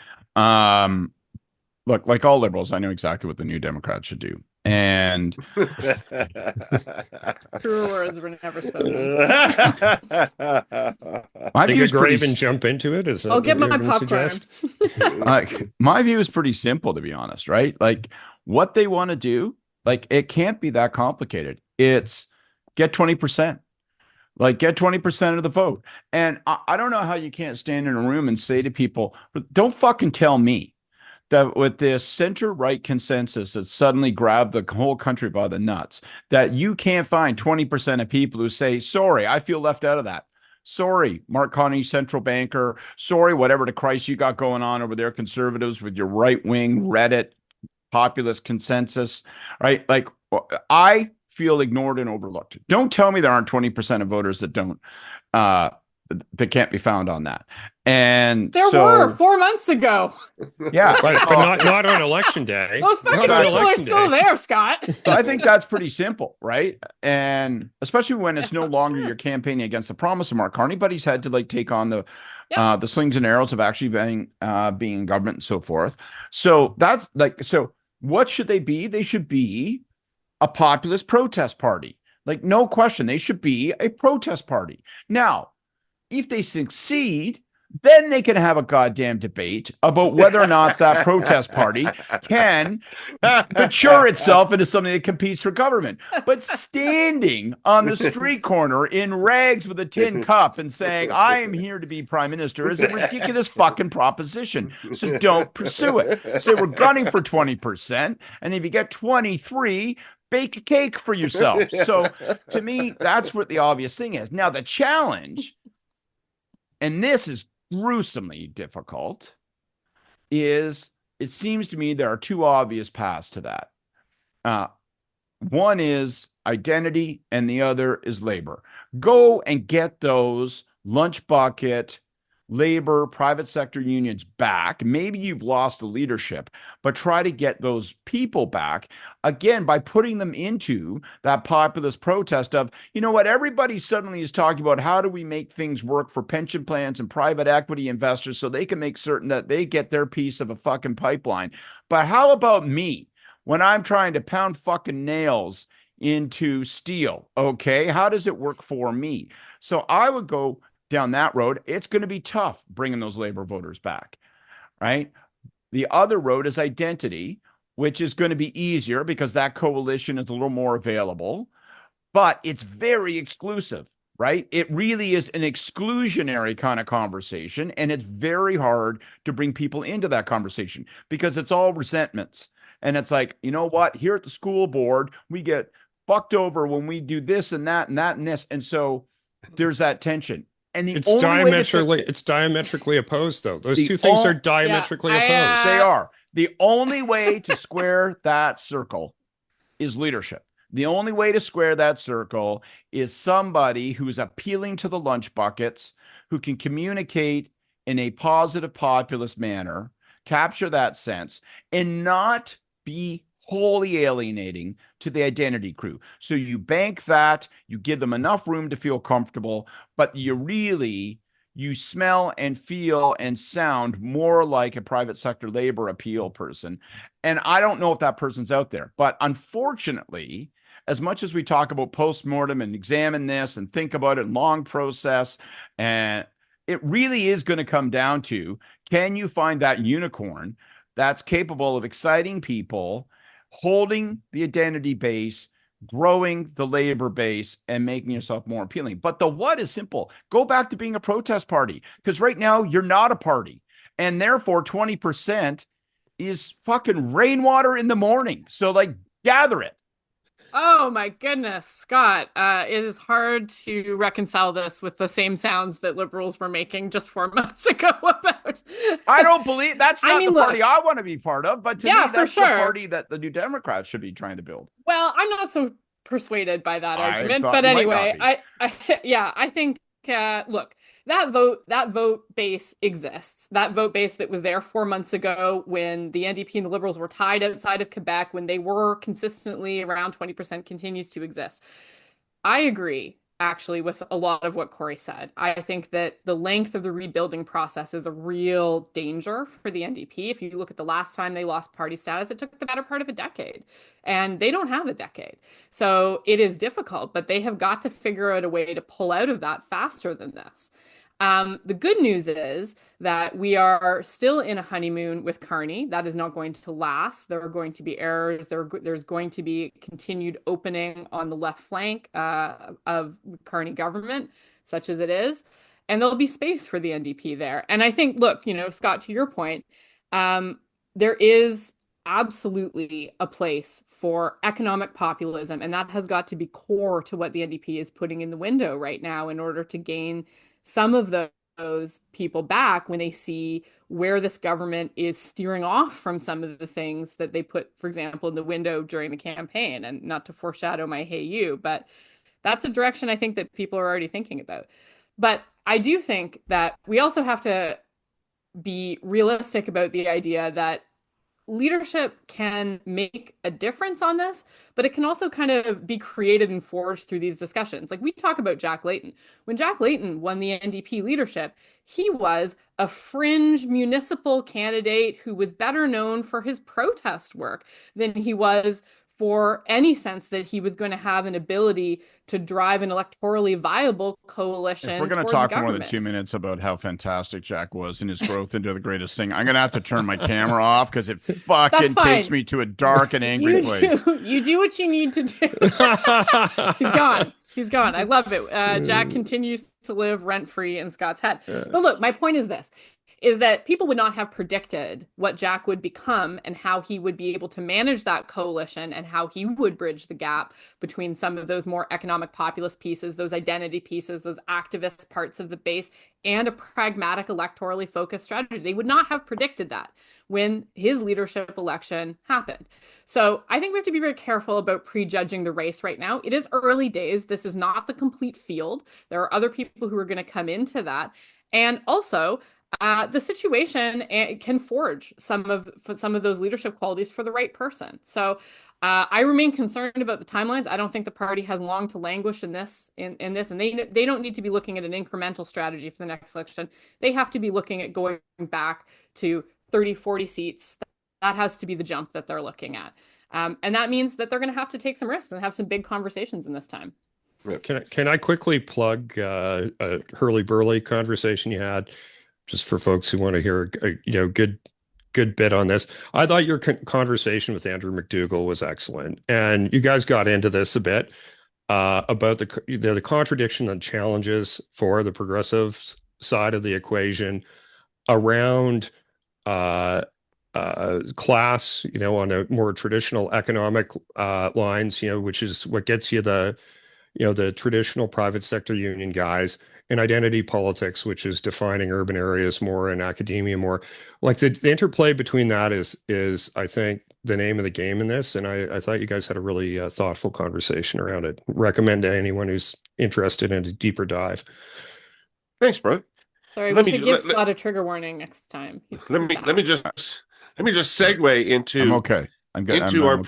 [SPEAKER 3] look, like all liberals, I know exactly what the New Democrats should do. And
[SPEAKER 4] Truer words were never spoken.
[SPEAKER 3] my
[SPEAKER 2] Think
[SPEAKER 3] view
[SPEAKER 2] a
[SPEAKER 3] is pretty
[SPEAKER 2] grave and jump into it? Is that
[SPEAKER 4] I'll
[SPEAKER 2] what
[SPEAKER 4] get
[SPEAKER 2] you're
[SPEAKER 4] my
[SPEAKER 2] going to
[SPEAKER 4] popcorn.
[SPEAKER 2] suggest?
[SPEAKER 3] my view is pretty simple, to be honest, right? Like what they want to do, like it can't be that complicated. It's get 20%. Like get 20% of the vote. And I don't know how you can't stand in a room and say to people, don't fucking tell me that with this center-right consensus that suddenly grabbed the whole country by the nuts, that you can't find 20% of people who say, sorry, I feel left out of that. Sorry, Mark Carney, central banker. Sorry, whatever the Christ you got going on over there, conservatives with your right-wing Reddit populist consensus, right? Like I feel ignored and overlooked. Don't tell me there aren't 20% of voters that don't that can't be found on that. And
[SPEAKER 4] There
[SPEAKER 3] so
[SPEAKER 4] were 4 months ago.
[SPEAKER 3] yeah,
[SPEAKER 2] Right, but not on election day.
[SPEAKER 4] Those fucking
[SPEAKER 2] Not on
[SPEAKER 4] people are
[SPEAKER 2] election
[SPEAKER 4] still
[SPEAKER 2] day.
[SPEAKER 4] there, Scott.
[SPEAKER 3] so I think that's pretty simple, right? And especially when it's no longer you're campaigning against the promise of Mark Carney, but he's had to like take on the slings and arrows of actually being in government and so forth. So that's like, so what should they be? They should be a populist protest party. Like, no question, they should be a protest party. Now, if they succeed, then they can have a goddamn debate about whether or not that protest party can mature itself into something that competes for government. But standing on the street corner in rags with a tin cup and saying, I am here to be prime minister is a ridiculous fucking proposition. So don't pursue it. Say we're gunning for 20%. And if you get 23, bake a cake for yourself. So to me, that's what the obvious thing is. Now, the challenge, and this is gruesomely difficult, is it seems to me there are two obvious paths to that. One is identity and the other is labor. Go and get those lunch bucket labor, private sector unions back. Maybe you've lost the leadership, but try to get those people back again by putting them into that populist protest of, you know what, everybody suddenly is talking about how do we make things work for pension plans and private equity investors so they can make certain that they get their piece of a fucking pipeline. But how about me when I'm trying to pound fucking nails into steel? Okay, how does it work for me? So I would go down that road. It's going to be tough bringing those labor voters back, right? The other road is identity, which is going to be easier because that coalition is a little more available, but it's very exclusive, right? It really is an exclusionary kind of conversation, and it's very hard to bring people into that conversation because it's all resentments. And it's like, you know what? Here at the school board, we get fucked over when we do this and that and that and this. And so there's that tension. And
[SPEAKER 2] it's diametrically opposed, though. Those two things are diametrically opposed.
[SPEAKER 3] They are. The only way to square that circle is leadership. The only way to square that circle is somebody who's appealing to the lunch buckets, who can communicate in a positive populist manner, capture that sense, and not be wholly alienating to the identity crew. So you bank that, you give them enough room to feel comfortable, but you smell and feel and sound more like a private sector labor appeal person. And I don't know if that person's out there, but unfortunately, as much as we talk about postmortem and examine this and think about it, long process, and it really is going to come down to, can you find that unicorn that's capable of exciting people, holding the identity base, growing the labor base, and making yourself more appealing? But the what is simple. Go back to being a protest party, because right now you're not a party. And therefore 20% is fucking rainwater in the morning. So like, gather it.
[SPEAKER 4] Oh my goodness, Scott. It is hard to reconcile this with the same sounds that liberals were making just 4 months ago about.
[SPEAKER 3] I don't believe that's not the party I want to be part of, but to me, that's the party that the New Democrats should be trying to build.
[SPEAKER 4] Well, I'm not so persuaded by that argument, but anyway, I think look, that vote base exists. That vote base that was there 4 months ago when the NDP and the Liberals were tied outside of Quebec, when they were consistently around 20%, continues to exist. I agree. actually, with a lot of what Kory said. I think that the length of the rebuilding process is a real danger for the NDP. If you look at the last time they lost party status, it took the better part of a decade, and they don't have a decade. So it is difficult, but they have got to figure out a way to pull out of that faster than this. The good news is that we are still in a honeymoon with Carney. That is not going to last. There are going to be errors. There's going to be continued opening on the left flank of Carney government, such as it is. And there'll be space for the NDP there. And I think, look, Scott, to your point, there is absolutely a place for economic populism. And that has got to be core to what the NDP is putting in the window right now in order to gain some of those people back when they see where this government is steering off from some of the things that they put, for example, in the window during the campaign. And not to foreshadow my hey you, but that's a direction I think that people are already thinking about. But I do think that we also have to be realistic about the idea that leadership can make a difference on this, but it can also kind of be created and forged through these discussions. Like we talk about Jack Layton. When Jack Layton won the NDP leadership, he was a fringe municipal candidate who was better known for his protest work than he was for any sense that he was going to have an ability to drive an electorally viable coalition.
[SPEAKER 3] If we're going to talk for more than 2 minutes about how fantastic Jack was and his growth into the greatest thing, I'm going to have to turn my camera off because it fucking takes me to a dark and angry place.
[SPEAKER 4] You do what you need to do. He's gone. He's gone. I love it. Jack continues to live rent-free in Scott's head. But look, my point is this, is that people would not have predicted what Jack would become and how he would be able to manage that coalition and how he would bridge the gap between some of those more economic populist pieces, those identity pieces, those activist parts of the base, and a pragmatic electorally focused strategy. They would not have predicted that when his leadership election happened. So I think we have to be very careful about prejudging the race right now. It is early days. This is not the complete field. There are other people who are going to come into that. And also, the situation can forge some of those leadership qualities for the right person. So I remain concerned about the timelines. I don't think the party has long to languish in this, and they don't need to be looking at an incremental strategy for the next election. They have to be looking at going back to 30, 40 seats. That has to be the jump that they're looking at. And that means that they're going to have to take some risks and have some big conversations in this time.
[SPEAKER 2] Can I quickly plug a hurly-burly conversation you had? Just for folks who want to hear a good bit on this. I thought your conversation with Andrew McDougall was excellent, and you guys got into this a bit about the contradiction and challenges for the progressive side of the equation around class, on a more traditional economic lines, which is what gets you the traditional private sector union guys, and identity politics, which is defining urban areas more and academia more. Like the interplay between that is I think the name of the game in this. And I thought you guys had a really thoughtful conversation around it. Recommend to anyone who's interested in a deeper dive.
[SPEAKER 1] Thanks, brother.
[SPEAKER 4] Sorry, we should give Scott a trigger warning next time.
[SPEAKER 1] Let me just segue into into our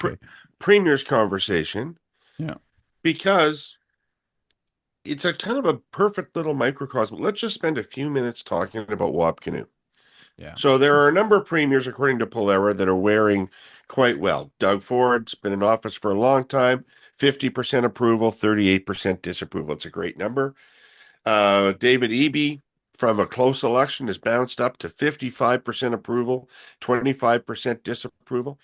[SPEAKER 1] premier's conversation.
[SPEAKER 3] Yeah,
[SPEAKER 1] because it's a kind of a perfect little microcosm. Let's just spend a few minutes talking about Wapkanu.
[SPEAKER 3] Yeah.
[SPEAKER 1] So there are a number of premiers, according to Polera, that are wearing quite well. Doug Ford's been in office for a long time. 50% approval, 38% disapproval. It's a great number. David Eby, from a close election, has bounced up to 55% approval, 25% disapproval.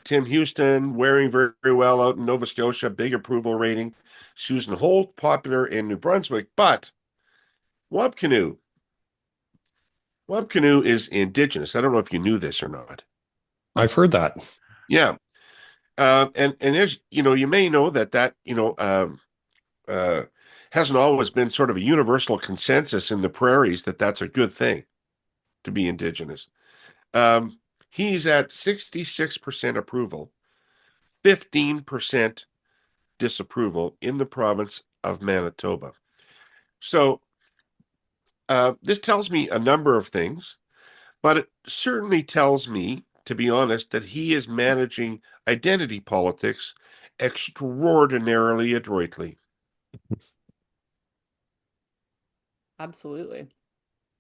[SPEAKER 1] Tim Houston wearing very, very well out in Nova Scotia, big approval rating. Susan Holt, popular in New Brunswick, but Wapkanu is Indigenous. I don't know if you knew this or not.
[SPEAKER 2] I've heard that.
[SPEAKER 1] Yeah. And as you may know that hasn't always been sort of a universal consensus in the prairies that that's a good thing to be Indigenous. He's at 66% approval, 15% disapproval in the province of Manitoba. So this tells me a number of things, but it certainly tells me, to be honest, that he is managing identity politics extraordinarily adroitly.
[SPEAKER 4] Absolutely.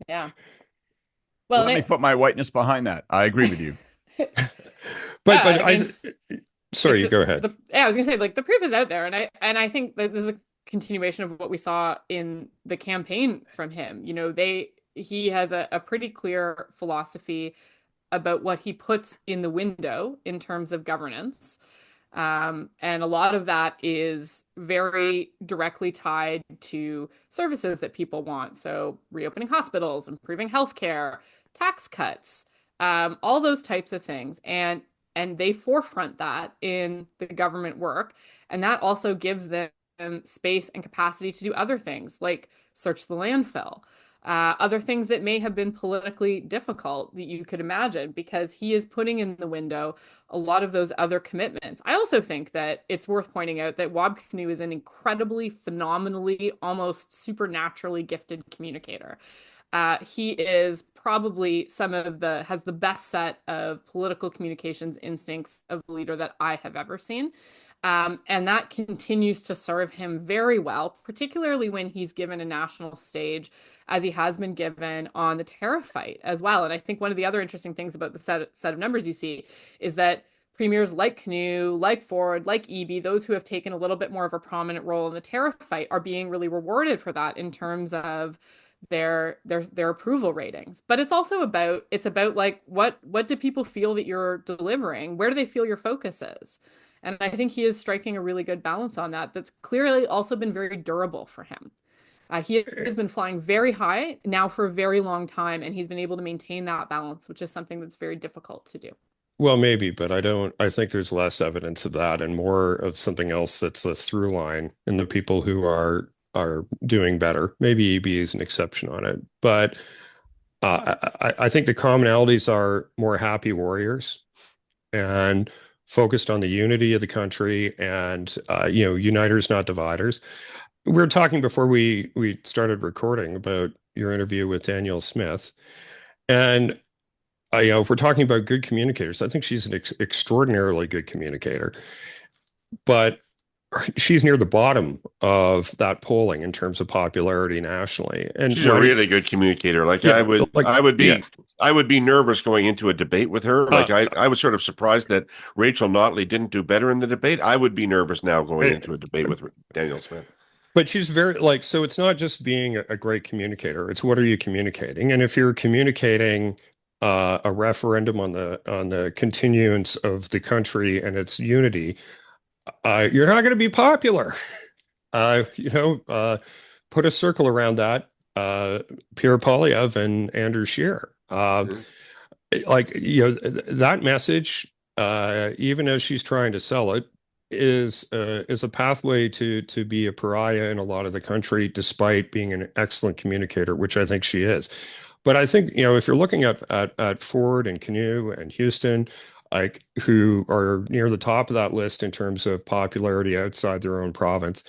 [SPEAKER 4] Yeah. Well,
[SPEAKER 3] Let me put my whiteness behind that. I agree with you.
[SPEAKER 2] But
[SPEAKER 4] yeah, I mean,
[SPEAKER 2] sorry, you go ahead.
[SPEAKER 4] I was gonna say, like, the proof is out there, and I think that this is a continuation of what we saw in the campaign from him. You know, he has a pretty clear philosophy about what he puts in the window in terms of governance. And a lot of that is very directly tied to services that people want. So reopening hospitals, improving healthcare, tax cuts, all those types of things. And they forefront that in the government work. And that also gives them space and capacity to do other things like search the landfill. Other things that may have been politically difficult that you could imagine, because he is putting in the window a lot of those other commitments. I also think that it's worth pointing out that Wab Kinew is an incredibly, phenomenally, almost supernaturally gifted communicator. He is probably has the best set of political communications instincts of a leader that I have ever seen. And that continues to serve him very well, particularly when he's given a national stage, as he has been given on the tariff fight as well. And I think one of the other interesting things about the set of numbers you see is that premiers like Kinew, like Ford, like Eby, those who have taken a little bit more of a prominent role in the tariff fight, are being really rewarded for that in terms of their approval ratings. But it's also about like what do people feel that you're delivering? Where do they feel your focus is? And I think he is striking a really good balance on that. That's clearly also been very durable for him. He has been flying very high now for a very long time, and he's been able to maintain that balance, which is something that's very difficult to do.
[SPEAKER 2] Well, maybe, but I think there's less evidence of that and more of something else that's a through line in the people who are doing better. Maybe EB is an exception on it, but I think the commonalities are more happy warriors and focused on the unity of the country and uniters, not dividers. We were talking before we started recording about your interview with Danielle Smith, and if we're talking about good communicators, I think she's an extraordinarily good communicator, but she's near the bottom of that polling in terms of popularity nationally. And
[SPEAKER 1] she's a really good communicator. Like, yeah, I would be nervous going into a debate with her. Like, I was sort of surprised that Rachel Notley didn't do better in the debate. I would be nervous now going into a debate with Danielle Smith.
[SPEAKER 2] But she's very so it's not just being a great communicator. It's what are you communicating? And if you're communicating a referendum on the continuance of the country and its unity, you're not going to be popular. Put a circle around that. Pierre Poilievre and Andrew Scheer. That message, even as she's trying to sell it, is a pathway to be a pariah in a lot of the country, despite being an excellent communicator, which I think she is. But I think, if you're looking at Ford and Kinew and Houston, like, who are near the top of that list in terms of popularity outside their own province,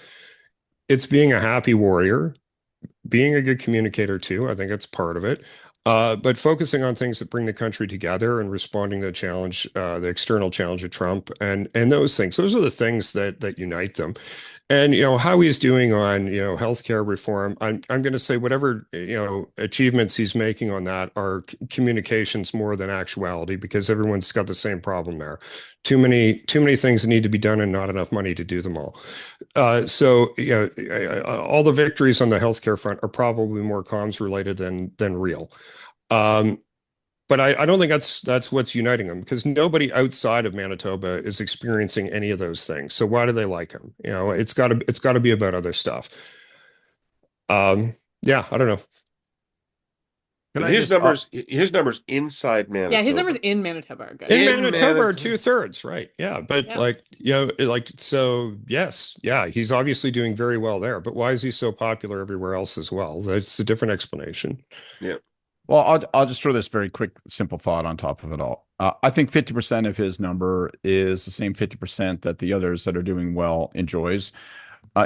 [SPEAKER 2] it's being a happy warrior, being a good communicator too. I think it's part of it. But focusing on things that bring the country together and responding to the challenge, the external challenge of Trump, and those things. Those are the things that unite them. And how he's doing on healthcare reform. I'm going to say whatever achievements he's making on that are communications more than actuality, because everyone's got the same problem there. Too many things that need to be done and not enough money to do them all. So all the victories on the healthcare front are probably more comms related than real. But I don't think that's what's uniting them, because nobody outside of Manitoba is experiencing any of those things. So why do they like him? It's got to be about other stuff. I don't know.
[SPEAKER 1] His numbers inside Manitoba.
[SPEAKER 4] Yeah, his numbers in Manitoba are good.
[SPEAKER 2] In Manitoba are 2/3, right? Yeah, but so yes, yeah, he's obviously doing very well there. But why is he so popular everywhere else as well? That's a different explanation.
[SPEAKER 1] Yeah.
[SPEAKER 3] Well, I'll just throw this very quick, simple thought on top of it all. I think 50% of his number is the same 50% that the others that are doing well enjoys.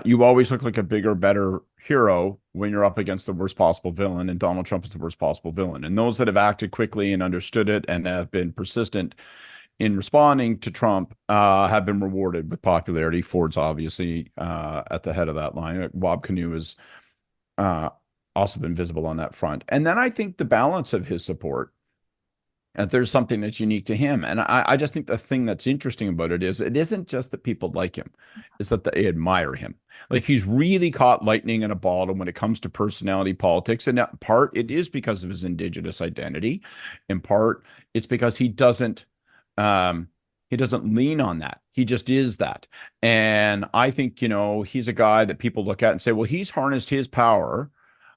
[SPEAKER 3] You always look like a bigger, better hero when you're up against the worst possible villain, and Donald Trump is the worst possible villain. And those that have acted quickly and understood it and have been persistent in responding to Trump have been rewarded with popularity. Ford's obviously at the head of that line. Wab Kinew is also been visible on that front. And then I think the balance of his support, and there's something that's unique to him. And I just think the thing that's interesting about it isn't just that people like him, it's that they admire him. Like, he's really caught lightning in a bottle when it comes to personality politics. And in part, it is because of his Indigenous identity. In part, it's because he doesn't lean on that. He just is that. And I think, he's a guy that people look at and say, well, he's harnessed his power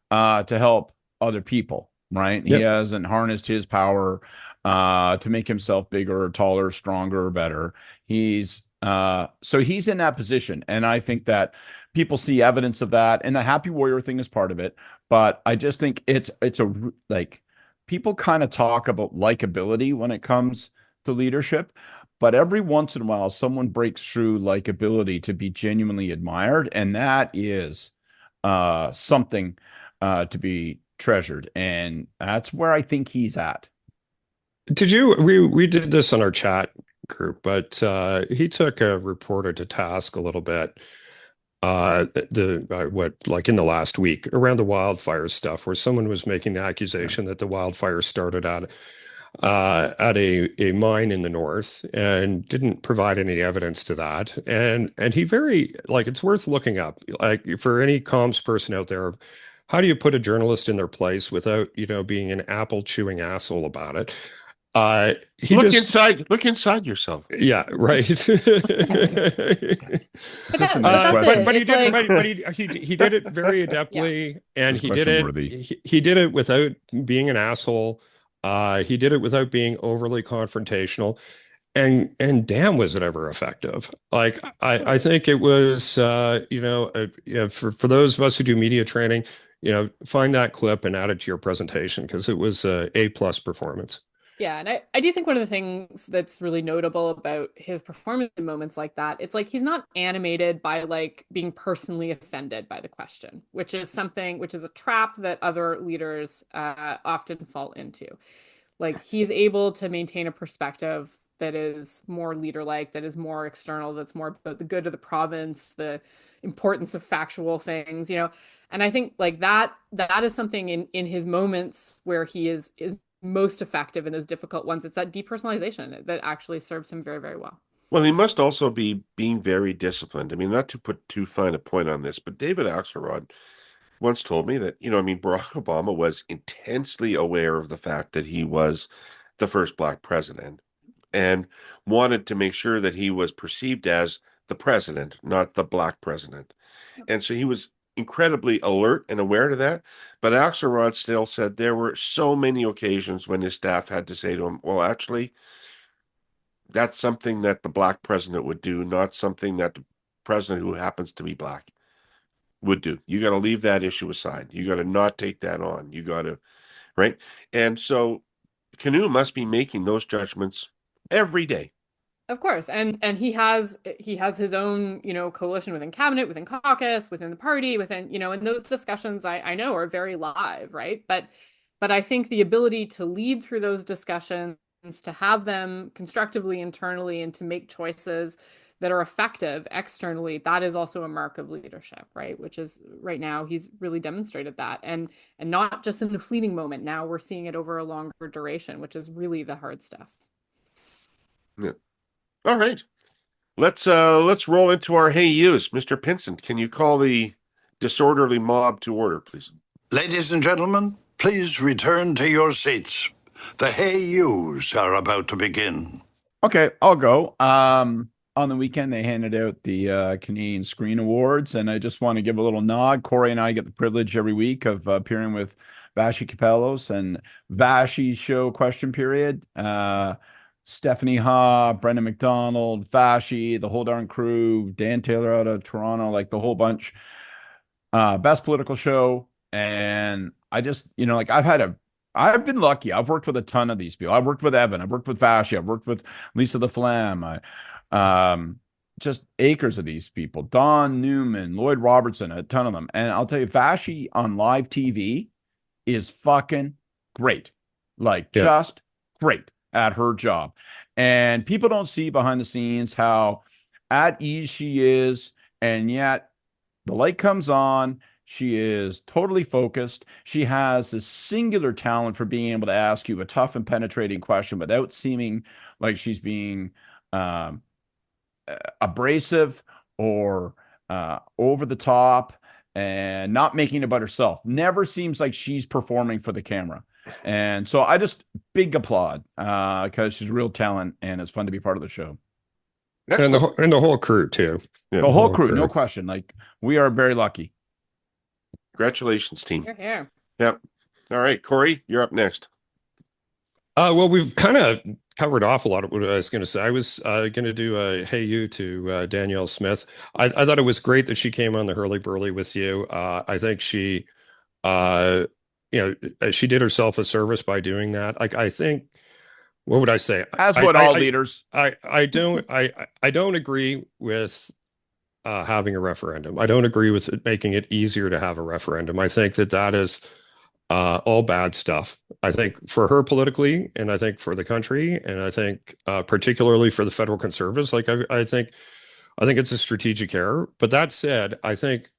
[SPEAKER 3] to help other people, right? Yep. He hasn't harnessed his power to make himself bigger, taller, stronger, better. So he's in that position. And I think that people see evidence of that. And the happy warrior thing is part of it. But I just think it's people kind of talk about likability when it comes to leadership. But every once in a while, someone breaks through likability to be genuinely admired. And that is something to be treasured. And that's where I think he's at.
[SPEAKER 2] We did this on our chat group, but he took a reporter to task a little bit like in the last week around the wildfire stuff, where someone was making the accusation that the wildfire started at a mine in the north and didn't provide any evidence to that. And he it's worth looking up, like, for any comms person out there. How do you put a journalist in their place without, being an apple chewing asshole about it?
[SPEAKER 1] Look inside yourself.
[SPEAKER 2] Yeah, right. He did it very adeptly, and he did it without being an asshole. He did it without being overly confrontational, and damn, was it ever effective. Like, I think it was, for those of us who do media training, find that clip and add it to your presentation, because it was A+ performance.
[SPEAKER 4] Yeah, and I do think one of the things that's really notable about his performance in moments like that, it's like he's not animated by like being personally offended by the question, which is a trap that other leaders often fall into. Like, he's able to maintain a perspective that is more leader-like, that is more external, that's more about the good of the province, the importance of factual things, And I think like that is something in his moments where he is most effective in those difficult ones. It's that depersonalization that actually serves him very, very well.
[SPEAKER 1] Well, he must also be being very disciplined. I mean, not to put too fine a point on this, but David Axelrod once told me that, Barack Obama was intensely aware of the fact that he was the first Black president and wanted to make sure that he was perceived as the president, not the Black president. And so he was incredibly alert and aware to that. But Axelrod still said there were so many occasions when his staff had to say to him, well, actually, that's something that the Black president would do, not something that the president who happens to be Black would do. You got to leave that issue aside. You got to not take that on. You got to, right? And so Canoe must be making those judgments every day.
[SPEAKER 4] Of course. And he has his own, coalition within cabinet, within caucus, within the party, within, and those discussions I know are very live, right? But I think the ability to lead through those discussions, to have them constructively internally, and to make choices that are effective externally, that is also a mark of leadership, right? Which is, right now, he's really demonstrated that. And not just in a fleeting moment. Now we're seeing it over a longer duration, which is really the hard stuff.
[SPEAKER 1] Yeah. All right. Let's roll into our Hey Yous. Mr. Pinson, can you call the disorderly mob to order, please?
[SPEAKER 5] Ladies and gentlemen, please return to your seats. The Hey Yous are about to begin.
[SPEAKER 3] Okay, I'll go. On the weekend, they handed out the Canadian Screen Awards, and I just want to give a little nod. Kory and I get the privilege every week of appearing with Vashi Kapelos and Vashi's show Question Period. Stephanie Ha, Brendan McDonald, Vashi, the whole darn crew, Dan Taylor out of Toronto, like the whole bunch. Best political show. And I just, I've been lucky. I've worked with a ton of these people. I've worked with Evan. I've worked with Vashi. I've worked with Lisa the Flam. Just acres of these people. Don Newman, Lloyd Robertson, a ton of them. And I'll tell you, Vashi on live TV is fucking great. Just great at her job. And people don't see behind the scenes how at ease she is. And yet the light comes on. She is totally focused. She has this singular talent for being able to ask you a tough and penetrating question without seeming like she's being um, abrasive or over the top, and not making it about herself. Never seems like she's performing for the camera. And so I just big applaud because she's a real talent and it's fun to be part of the show.
[SPEAKER 2] And the whole crew too.
[SPEAKER 1] Yeah.
[SPEAKER 3] The whole crew, no question. Like, we are very lucky.
[SPEAKER 1] Congratulations, team.
[SPEAKER 4] You're here.
[SPEAKER 1] Yep. All right, Kory, you're up next.
[SPEAKER 2] Well, we've kind of covered off a lot of what I was going to say. I was going to do a hey you to Danielle Smith. I thought it was great that she came on the Hurly Burly with you. I think she, she did herself a service by doing that. I think, what would I say?
[SPEAKER 3] As would all leaders.
[SPEAKER 2] I don't agree with having a referendum. I don't agree with it making it easier to have a referendum. I think that is all bad stuff. I think for her politically, and I think for the country, and I think particularly for the federal conservatives, like I think it's a strategic error. But that said, I think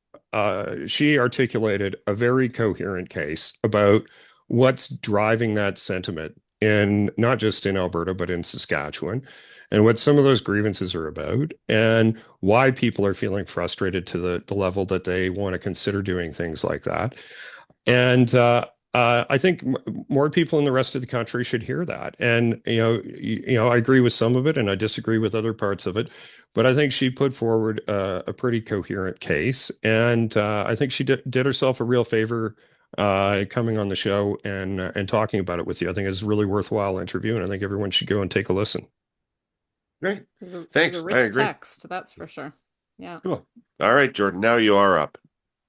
[SPEAKER 2] she articulated a very coherent case about what's driving that sentiment in not just in Alberta, but in Saskatchewan, and what some of those grievances are about, and why people are feeling frustrated to the level that they want to consider doing things like that. And I think more people in the rest of the country should hear that. And I agree with some of it, and I disagree with other parts of it. But I think she put forward a pretty coherent case, and I think she did herself a real favor coming on the show and talking about it with you. I think it's a really worthwhile interview, and I think everyone should go and take a listen.
[SPEAKER 1] Great.
[SPEAKER 4] Thanks.
[SPEAKER 1] Thanks.
[SPEAKER 4] A rich text, that's for sure. Yeah.
[SPEAKER 1] Cool. All right, Jordan, now you are up.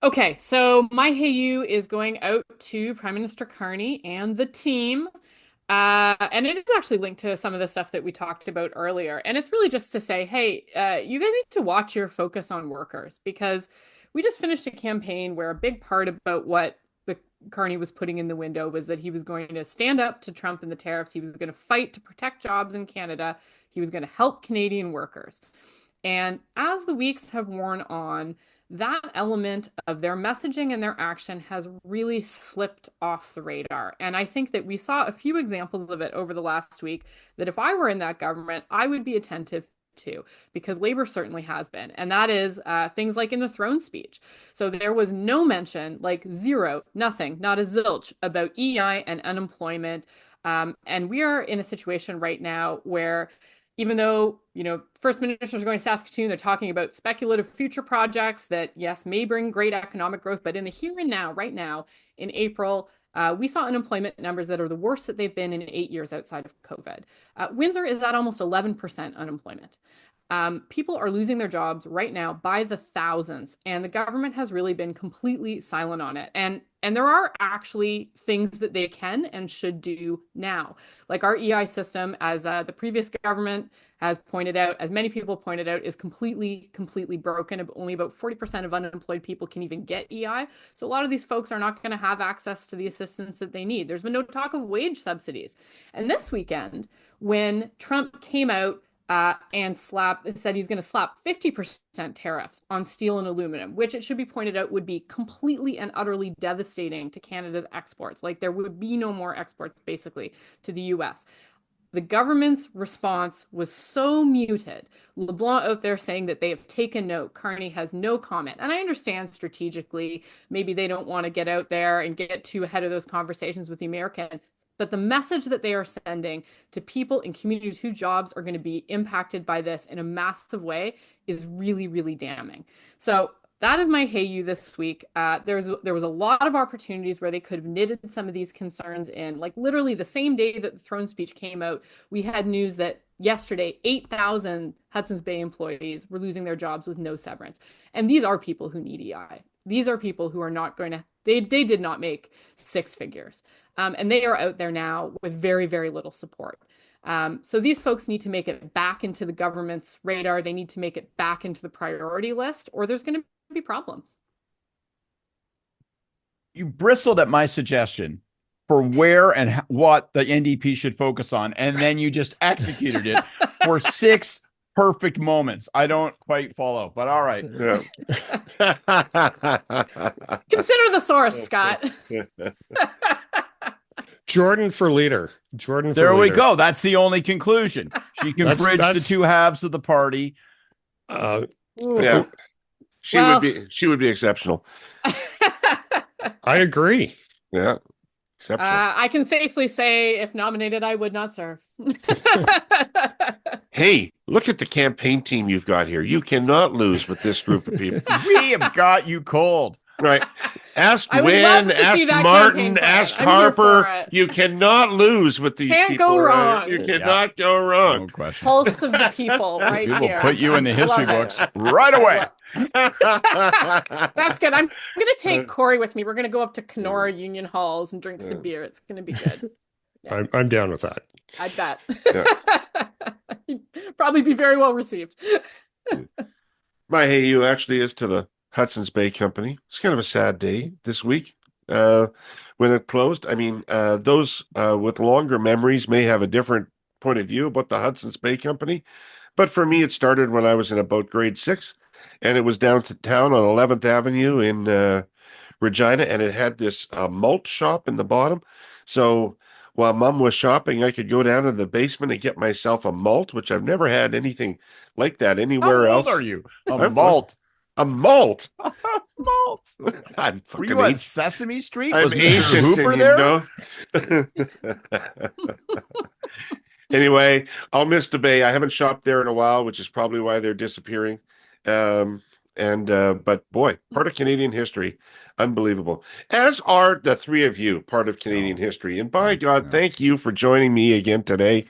[SPEAKER 4] Okay, so my hey you is going out to Prime Minister Carney and the team. And it is actually linked to some of the stuff that we talked about earlier. And it's really just to say, hey, you guys need to watch your focus on workers, because we just finished a campaign where a big part about what the Carney was putting in the window was that he was going to stand up to Trump and the tariffs. He was going to fight to protect jobs in Canada. He was going to help Canadian workers. And as the weeks have worn on, that element of their messaging and their action has really slipped off the radar. And I think that we saw a few examples of it over the last week that if I were in that government, I would be attentive to, because Labor certainly has been. And that is things like in the throne speech. So there was no mention, like zero, nothing, not a zilch about EI and unemployment. And we are in a situation right now where, even though, First Ministers are going to Saskatoon, they're talking about speculative future projects that, yes, may bring great economic growth. But in the here and now, right now, in April, we saw unemployment numbers that are the worst that they've been in 8 years outside of COVID. Windsor is at almost 11% unemployment. People are losing their jobs right now by the thousands, and the government has really been completely silent on it. And there are actually things that they can and should do now. Like our EI system, as the previous government has pointed out, as many people pointed out, is completely broken. Only about 40% of unemployed people can even get EI. So a lot of these folks are not going to have access to the assistance that they need. There's been no talk of wage subsidies. And this weekend, when Trump came out and said he's going to slap 50% tariffs on steel and aluminum, which, it should be pointed out, would be completely and utterly devastating to Canada's exports. Like, there would be no more exports, basically, to the US. The government's response was so muted. LeBlanc out there saying that they have taken note. Carney has no comment. And I understand strategically, maybe they don't want to get out there and get too ahead of those conversations with the Americans. But the message that they are sending to people in communities whose jobs are going to be impacted by this in a massive way is really, really damning. So that is my hey you this week. There was a lot of opportunities where they could have knitted some of these concerns in. Like, literally the same day that the throne speech came out, we had news that yesterday 8,000 Hudson's Bay employees were losing their jobs with no severance. And these are people who need EI. These are people who are not going to, they did not make six figures. And they are out there now with very, very little support. So these folks need to make it back into the government's radar. They need to make it back into the priority list, or there's going to be problems.
[SPEAKER 3] You bristled at my suggestion for where and what the NDP should focus on, and then you just executed it for 6 perfect moments. I don't quite follow, but all right.
[SPEAKER 1] Yeah.
[SPEAKER 4] Consider the source, Scott.
[SPEAKER 2] Jordan for leader. Jordan for
[SPEAKER 3] There we
[SPEAKER 2] leader.
[SPEAKER 3] go. That's the only conclusion. She can bridge the
[SPEAKER 2] that's-
[SPEAKER 3] two halves of the party.
[SPEAKER 1] Yeah. She would be exceptional.
[SPEAKER 2] I agree.
[SPEAKER 1] Yeah. Exceptional.
[SPEAKER 4] I can safely say, if nominated, I would not serve.
[SPEAKER 1] Hey, look at the campaign team you've got here. You cannot lose with this group of people.
[SPEAKER 3] We have got you cold.
[SPEAKER 1] Right. Ask
[SPEAKER 4] I would love
[SPEAKER 1] Wynn,
[SPEAKER 4] to see
[SPEAKER 1] ask
[SPEAKER 4] that
[SPEAKER 1] Martin,
[SPEAKER 4] campaign plan.
[SPEAKER 1] ask
[SPEAKER 4] I'm here for
[SPEAKER 1] Harper.
[SPEAKER 4] it.
[SPEAKER 1] You cannot lose with these
[SPEAKER 4] Can't
[SPEAKER 1] people.
[SPEAKER 4] go
[SPEAKER 1] right?
[SPEAKER 4] wrong.
[SPEAKER 1] You cannot go wrong.
[SPEAKER 3] No question.
[SPEAKER 4] Pulse of the people right
[SPEAKER 3] We will
[SPEAKER 4] here.
[SPEAKER 3] put you in the history
[SPEAKER 4] Love
[SPEAKER 3] books
[SPEAKER 4] it.
[SPEAKER 3] right away.
[SPEAKER 4] That's good. I'm going to take Kory with me. We're going to go up to Kenora Union Halls and drink some beer. It's going to be good. Yeah.
[SPEAKER 2] I'm down with that.
[SPEAKER 4] I bet.
[SPEAKER 1] Yeah.
[SPEAKER 4] You'd probably be very well received.
[SPEAKER 1] My hey you actually is to the Hudson's Bay Company. It's kind of a sad day this week when it closed. I mean, those with longer memories may have a different point of view about the Hudson's Bay Company. But for me, it started when I was in about grade 6, and it was downtown on 11th Avenue in Regina, and it had this malt shop in the bottom. So while Mom was shopping, I could go down to the basement and get myself a malt, which I've never had anything like that anywhere
[SPEAKER 3] How
[SPEAKER 1] else.
[SPEAKER 3] old are you? A
[SPEAKER 1] I'm
[SPEAKER 3] malt.
[SPEAKER 1] A malt.
[SPEAKER 3] Malt.
[SPEAKER 1] I'm
[SPEAKER 3] Were
[SPEAKER 1] fucking
[SPEAKER 3] you on
[SPEAKER 1] ancient.
[SPEAKER 3] Sesame Street?
[SPEAKER 1] I'm
[SPEAKER 3] Was Mr.
[SPEAKER 1] ancient,
[SPEAKER 3] Hooper
[SPEAKER 1] and
[SPEAKER 3] there?
[SPEAKER 1] Anyway, I'll miss the Bay. I haven't shopped there in a while, which is probably why they're disappearing. But boy, part of Canadian history, unbelievable. As are the three of you, part of Canadian history. And by God, thank you for joining me again today.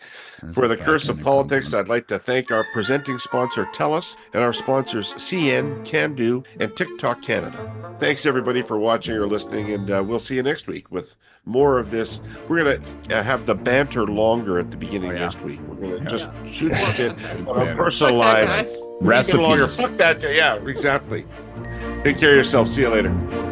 [SPEAKER 1] For the Curse of Politics, I'd like to thank our presenting sponsor, TELUS, and our sponsors, CN, Can-Do, and TikTok Canada. Thanks, everybody, for watching or listening, and we'll see you next week with more of this. We're going to have the banter longer at the beginning next week. We're going to just shoot the bit on our personal lives.
[SPEAKER 3] Recipes.
[SPEAKER 1] Fuck that. Yeah, exactly. Take care of yourself. See you later.